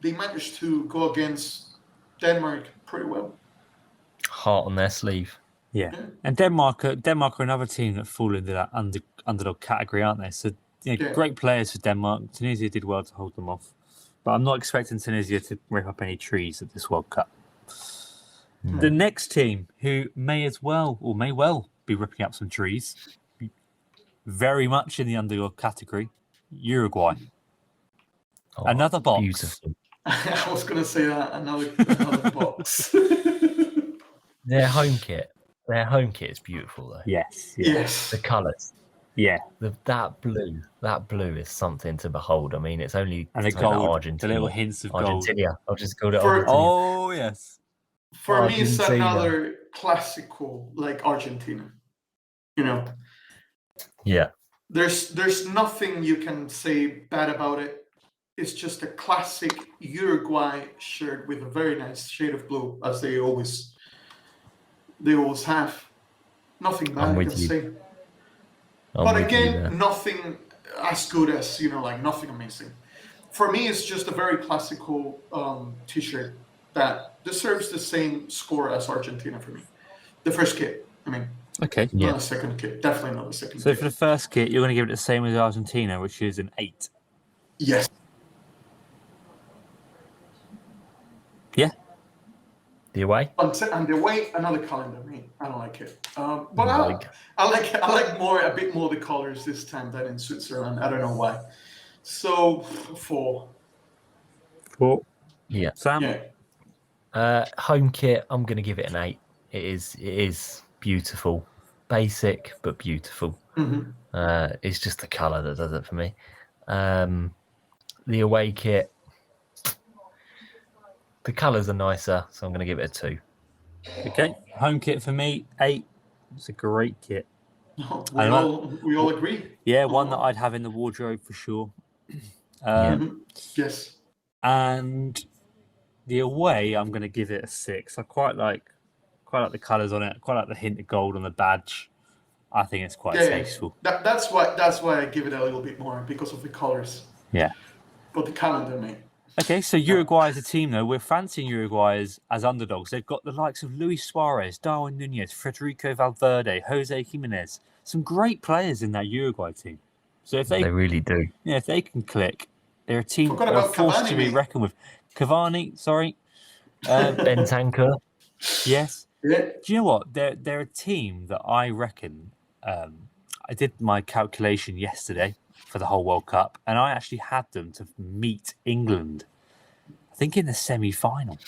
managed to go against Denmark pretty well. Heart on their sleeve. Yeah. And Denmark are another team that fall into that underdog category, aren't they? So, great players for Denmark. Tunisia did well to hold them off. But I'm not expecting Tunisia to rip up any trees at this World Cup. The next team, who may well be ripping up some trees, very much in the underdog category, Uruguay. Oh, another box. Beautiful. I was going to say that, another box. Their home kit is beautiful though. Yes. Yes. The colours. Yeah. That blue is something to behold. I mean, it's only and the gold, Argentina. the little hints of gold. Argentina. I'll just call it Argentina. Oh yes. For me, it's another classical like Argentina. You know. Yeah. There's nothing you can say bad about it. It's just a classic Uruguay shirt with a very nice shade of blue, as they always have. Nothing bad I can say. But again, nothing as good as, like nothing amazing. For me, it's just a very classical t-shirt that deserves the same score as Argentina for me. The first kit, I mean. Okay. Not the second kit. Definitely not the second kit. So for the first kit, you're going to give it the same as Argentina, which is an 8. Yes. Yeah. The away? And the away, another calendar. I don't like it. But I like a bit more the colors this time than in Switzerland. I don't know why. So 4. 4. Yeah. Sam? Yeah. Home kit, I'm going to give it an 8. It is beautiful. Basic, but beautiful. Mm-hmm. It's just the colour that does it for me. The away kit, the colours are nicer, so I'm going to give it a 2. Okay. Home kit for me, 8. It's a great kit. We all agree. Yeah, one that I'd have in the wardrobe for sure. Yes. And the away, I'm going to give it a 6. I quite like the colours on it. Quite like the hint of gold on the badge. I think it's quite tasteful. That's why I give it a little bit more, because of the colours. Yeah. But the calendar, mate. Okay, so Uruguay as a team, though, we're fancying Uruguay as underdogs. They've got the likes of Luis Suarez, Darwin Nunez, Federico Valverde, Jose Jimenez. Some great players in that Uruguay team. So if they really do. Yeah, if they can click, They're a team Forgot that are about forced Cavani, to be mate. reckoned with. Cavani, sorry. Bentancur. Yes. Yeah. Do you know what? They're a team that I reckon. I did my calculation yesterday for the whole World Cup, and I actually had them to meet England. I think in the semi-final.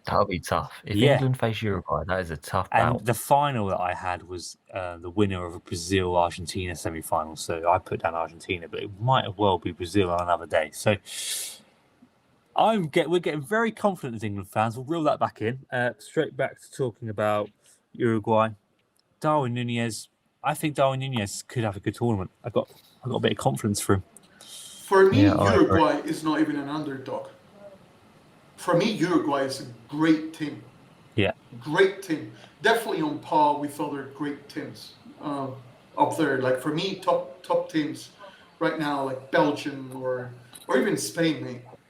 That would be tough. If Yeah. England face Uruguay, that is a tough And bout. the final that I had was the winner of a Brazil-Argentina semi-final. So I put down Argentina, but it might as well be Brazil on another day. So we're getting very confident as England fans. We'll reel that back in. Straight back to talking about Uruguay. Darwin Núñez. I think Darwin Núñez could have a good tournament. I got a bit of confidence for him. For me, Yeah, I agree. Uruguay is not even an underdog. For me, Uruguay is a great team. Yeah. Great team. Definitely on par with other great teams up there. Like for me, top teams right now, like Belgium or even Spain,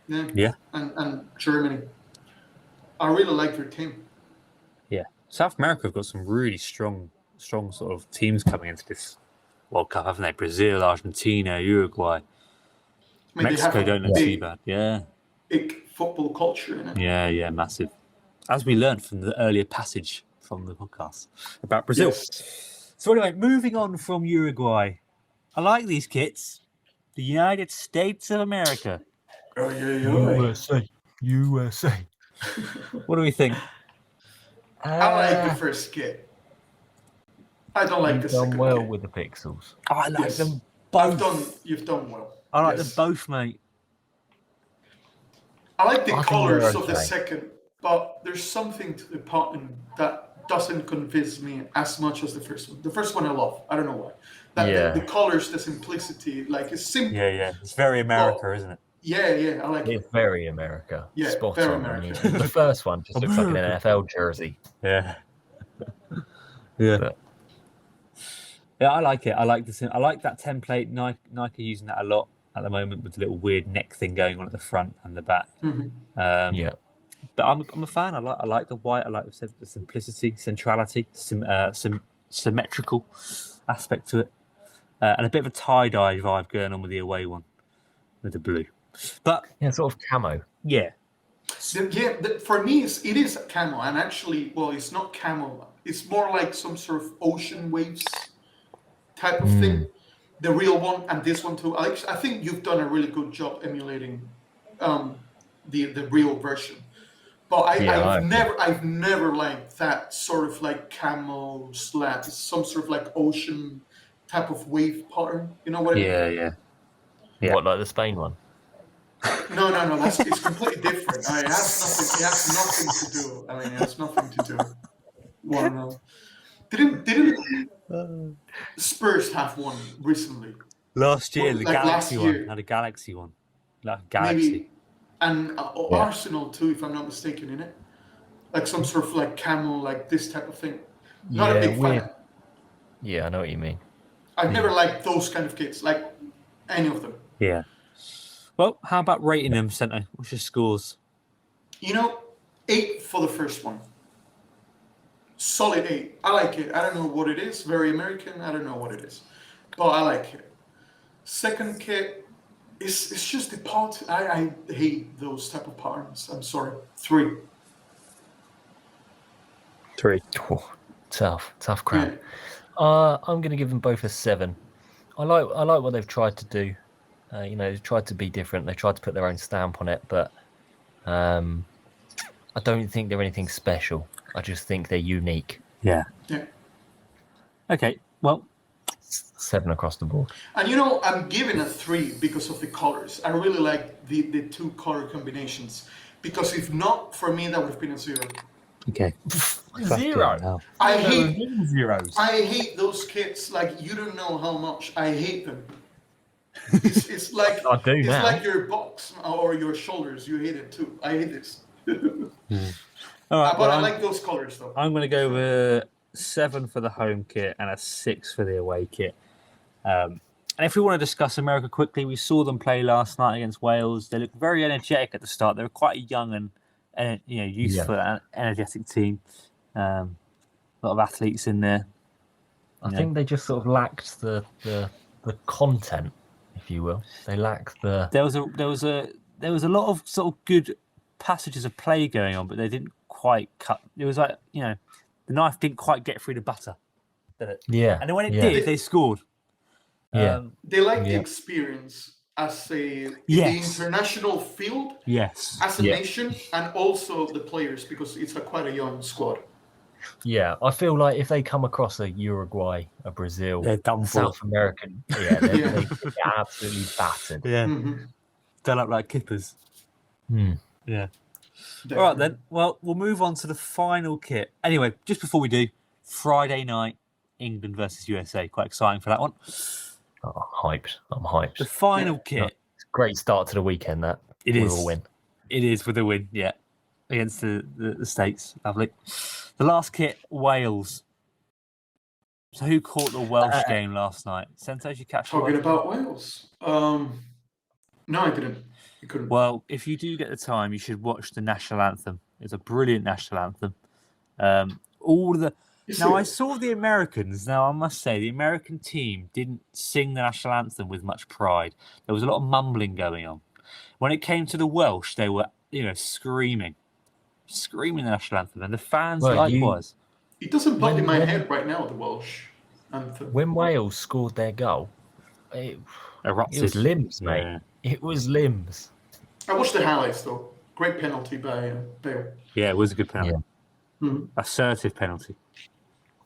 mate. Yeah. And Germany. I really like their team. Yeah. South America have got some really strong sort of teams coming into this World Cup, haven't they? Brazil, Argentina, Uruguay. I mean, Mexico they have don't look too bad. Yeah. big football culture in it. Yeah, massive. As we learned from the earlier passage from the podcast about Brazil. Yes. So anyway, moving on from Uruguay. I like these kits. The United States of America. Oh, yeah. USA. What do we think? I like the first kit. I don't like the You've done second well kit. with the pixels. Oh, I like Yes. them both. You've done well. I like Yes. them both, mate. I like the I think colors they're of the okay. second, but there's something to the pattern that doesn't convince me as much as the first one. The first one I love. I don't know why. The colors, the simplicity, like it's simple. Yeah. It's very America, isn't it? Yeah, I like it. It's very America. Yeah, Spot very on. America. I mean, the first one just looks like an NFL jersey. Yeah. But Yeah, I like it. I like that template. Nike are using that a lot at the moment with the little weird neck thing going on at the front and the back. Mm-hmm. yeah. But I'm a fan. I like the white. I like the simplicity, centrality, symmetrical aspect to it, and a bit of a tie-dye vibe going on with the away one, with the blue. But Yeah, sort of camo. yeah, For me, it is camo, and actually, well, it's not camo. It's more like some sort of ocean waves type of thing. The real one and this one too. I think you've done a really good job emulating the real version. But I've never liked that sort of like camo slat. It's some sort of like ocean type of wave pattern. You know what I mean? Yeah. What, like the Spain one? No. It's completely different. It has nothing to do. I mean, it has nothing to do. Well, no. Didn't Spurs have one recently? Last year, the Like Galaxy last year. one had a Galaxy one, like Galaxy. Maybe, and Arsenal too, if I'm not mistaken, in it, like some sort of like camo, like this type of thing. Not a big fan. Yeah, I know what you mean. I've never liked those kind of kits, like any of them. Yeah. Well, how about rating them, Centre? What's your scores? 8 for the first one. Solid 8. I like it. I don't know what it is. Very American. I don't know what it is, but I like it. Second kit, it's just the part. I hate those type of patterns. I'm sorry. 3. 3. Oh, tough crap. Yeah. I'm going to give them both a 7. I like what they've tried to do. They've tried to be different. They tried to put their own stamp on it, but I don't think they're anything special. I just think they're unique. Yeah. Okay. Well, 7 across the board. And I'm giving a 3 because of the colors. I really like the 2 color combinations. Because if not, for me, that would have been a 0. okay. 0. I hate zeros. I hate those kits. Like, you don't know how much I hate them. It's like I do it's now. like your box or your shoulders. You hate it too. I hate this. All right. But I like those colors though. I'm going to go with 7 for the home kit and a 6 for the away kit. And if we want to discuss America quickly, we saw them play last night against Wales. They looked very energetic at the start. They were quite a young and youthful and energetic team. A lot of athletes in there. I think they just sort of lacked the content, if you will. They lack the. There was a lot of sort of good passages of play going on, but they didn't quite cut. It was like, the knife didn't quite get through the butter, did it? Yeah. And then when it did, they scored. Yeah. They like the experience as in the international field, as a nation, and also the players, because it's quite a young squad. Yeah, I feel like if they come across a Uruguay, a Brazil, South American, they get absolutely battered. Yeah, they're like kippers. Yeah. Definitely. All right then. Well, we'll move on to the final kit. Anyway, just before we do, Friday night, England versus USA. Quite exciting for that one. Oh, hyped. I'm hyped. The final kit. It's a great start to the weekend. That it is. We'll win. It is with a win. Yeah. Against the States. Lovely. The last kit, Wales. So who caught the Welsh game last night? Sento, did you catch talking about Wales? No, I didn't. I couldn't. Well, if you do get the time, you should watch the national anthem. It's a brilliant national anthem. I saw the Americans. Now, I must say, the American team didn't sing the national anthem with much pride. There was a lot of mumbling going on. When it came to the Welsh, they were, screaming the national anthem, and the fans likewise. It doesn't pop in my head right now, the Welsh anthem. When Wales scored their goal, it was limbs, mate. Yeah. It was limbs. I watched the highlights, though. Great penalty by Bale. Yeah, it was a good penalty. Yeah. Assertive penalty.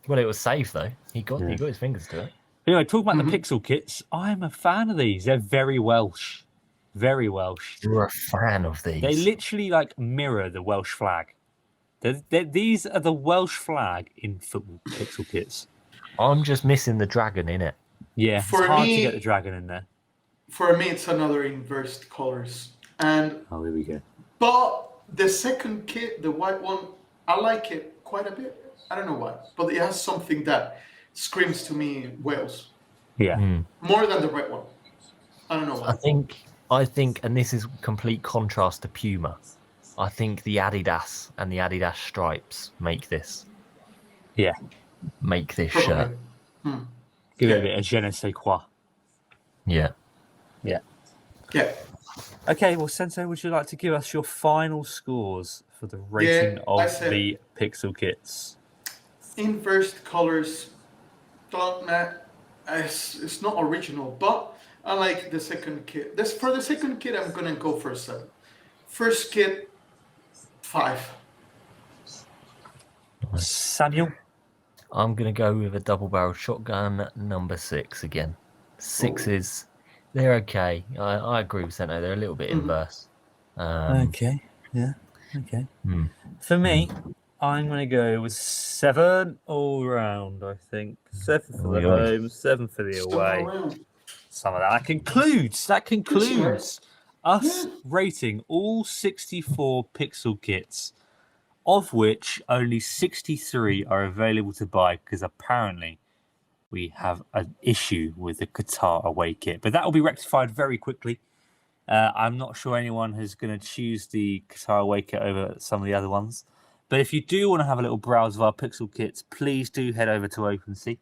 Well, it was safe, though. He got his fingers to it. Anyway, talking about the Pixel kits, I'm a fan of these. They're very Welsh. Very Welsh. You're a fan of these. They literally mirror the Welsh flag. These are the Welsh flag in football Pixel kits. I'm just missing the dragon in it. Yeah, it's hard to get the dragon in there. For me, it's another inversed colors. And here we go. But the second kit, the white one, I like it quite a bit. I don't know why, but it has something that screams to me Wales. Yeah. More than the red one. I don't know why. I think, and this is complete contrast to Puma, I think the Adidas and the Adidas stripes make this. Yeah. Make this shirt. Give it a bit of je ne sais quoi. Yeah. Yeah. Okay, well, Sento, would you like to give us your final scores for the rating of the Pixel kits? Inversed colors, it's not original, but I like the second kit. For the second kit, I'm gonna go for 7. First kit, 5. Samuel? I'm gonna go with a double-barrel shotgun number 6 again. 6s, they're okay. I agree with Sento. They're a little bit inverse. Okay. Yeah. Okay. For me, I'm going to go with 7 all round, I think. 7 for the home, 7 for the away. Some of that. That concludes us rating all 64 Pixel kits, of which only 63 are available to buy because apparently we have an issue with the Qatar away kit. But that will be rectified very quickly. I'm not sure anyone is going to choose the Qatar away kit over some of the other ones. But if you do want to have a little browse of our Pixel kits, please do head over to OpenSea.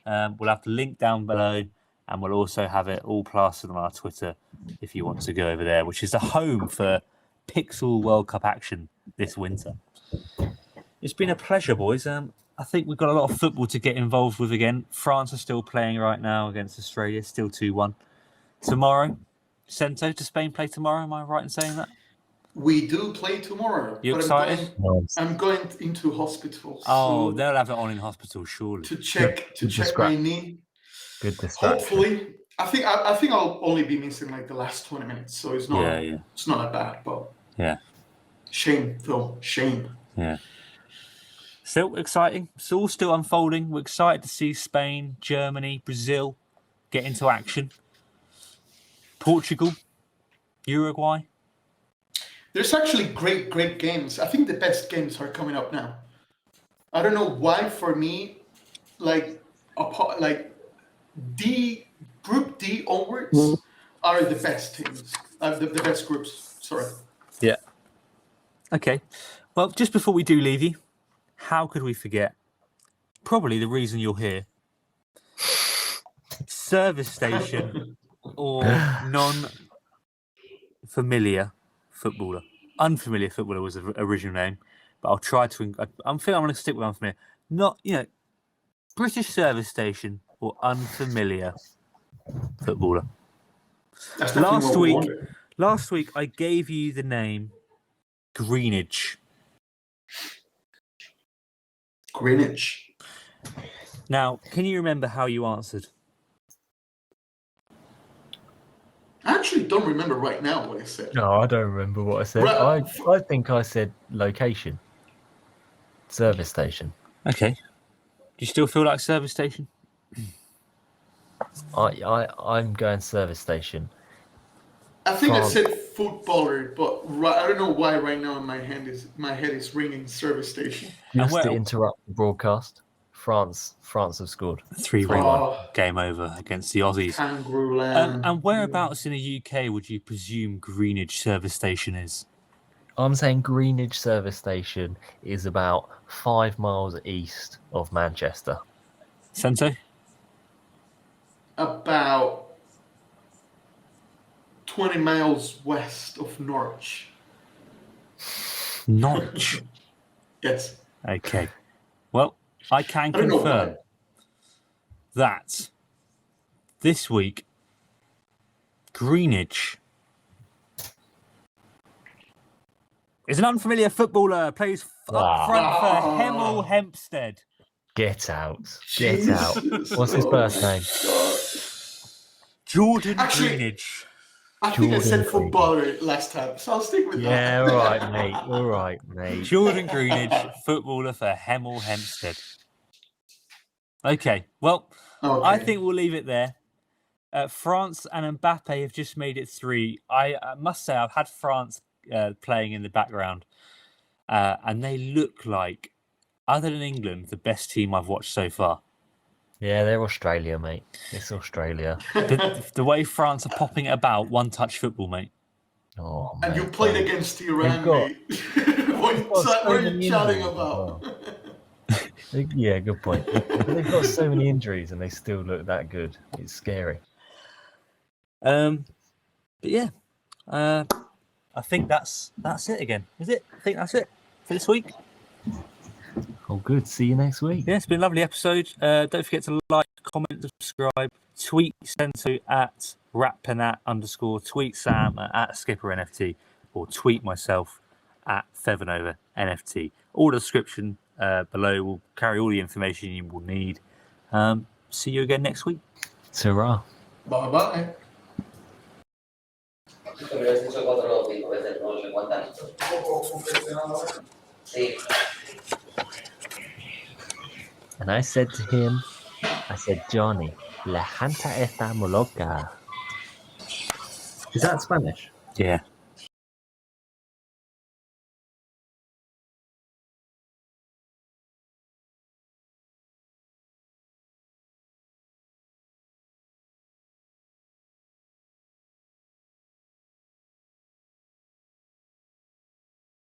We'll have the link down below, and we'll also have it all plastered on our Twitter if you want to go over there, which is the home for Pixel World Cup action this winter. It's been a pleasure, boys. I think we've got a lot of football to get involved with again. France are still playing right now against Australia, still 2-1. Tomorrow, Sento, does Spain play tomorrow? Am I right in saying that? We do play tomorrow. You excited? I'm going into hospital. Oh, they'll have it on in hospital, surely. To check my knee. Good distraction. Hopefully, I think I'll only be missing the last 20 minutes, so it's not it's not that bad. But shame though, shame. Yeah. Still exciting. It's all still unfolding. We're excited to see Spain, Germany, Brazil get into action. Portugal, Uruguay. There's actually great games. I think the best games are coming up now. I don't know why. For me, Group D onwards are the best teams. The best groups. Sorry. Yeah. Okay. Well, just before we do leave you, how could we forget? Probably the reason you're here. Service station or non-familiar footballer? Unfamiliar footballer was the original name, but I'll try to. I'm going to stick with unfamiliar. Not British service station or unfamiliar footballer. That's definitely what we wanted. Last week I gave you the name Greenwich. Greenwich. Now, can you remember how you answered? I actually don't remember right now what I said. No, I don't remember what I said. Right. I think I said location. Service station. Okay. Do you still feel like service station? I'm going service station. I think I said footballer, but I don't know why right now in my head is ringing service station. Just to interrupt the broadcast, France have scored. 3-1. Game over against the Aussies. Kangaroo land. And whereabouts in the UK would you presume Greenwich service station is? I'm saying Greenwich service station is about 5 miles east of Manchester. Sento? About 20 miles west of Norwich. Norwich? Yes. Okay. Well, I can confirm that this week, Greenwich is an unfamiliar footballer, plays up front for Hemel Hempstead. Get out. Get out. What's his first name? Jordan Greenwich. I think I said footballer last time, so I'll stick with that. Yeah, all right, mate. Jordan Greenwich, footballer for Hemel Hempstead. Okay, well, I think we'll leave it there. France and Mbappe have just made it 3. I must say, I've had France playing in the background, and they look like, other than England, the best team I've watched so far. Yeah, they're Australia, mate. It's Australia. The way France are popping it about, one-touch football, mate. Oh, and you played against Iran, mate. What are you chatting about? Yeah, good point. But they've got so many injuries and they still look that good. It's scary. But yeah, I think that's it again. Is it? I think that's it for this week. Oh, good. See you next week. Yeah, it's been a lovely episode. Don't forget to like, comment, subscribe. Tweet Sento at @ratpanat_. Tweet Sam at SkipperNFT, or tweet myself at FeatherNovaNFT. All the description below will carry all the information you will need. See you again next week. Ta-ra. Bye-bye. And I said to him, Johnny, la janta está muy loca. Is that Spanish? Yeah.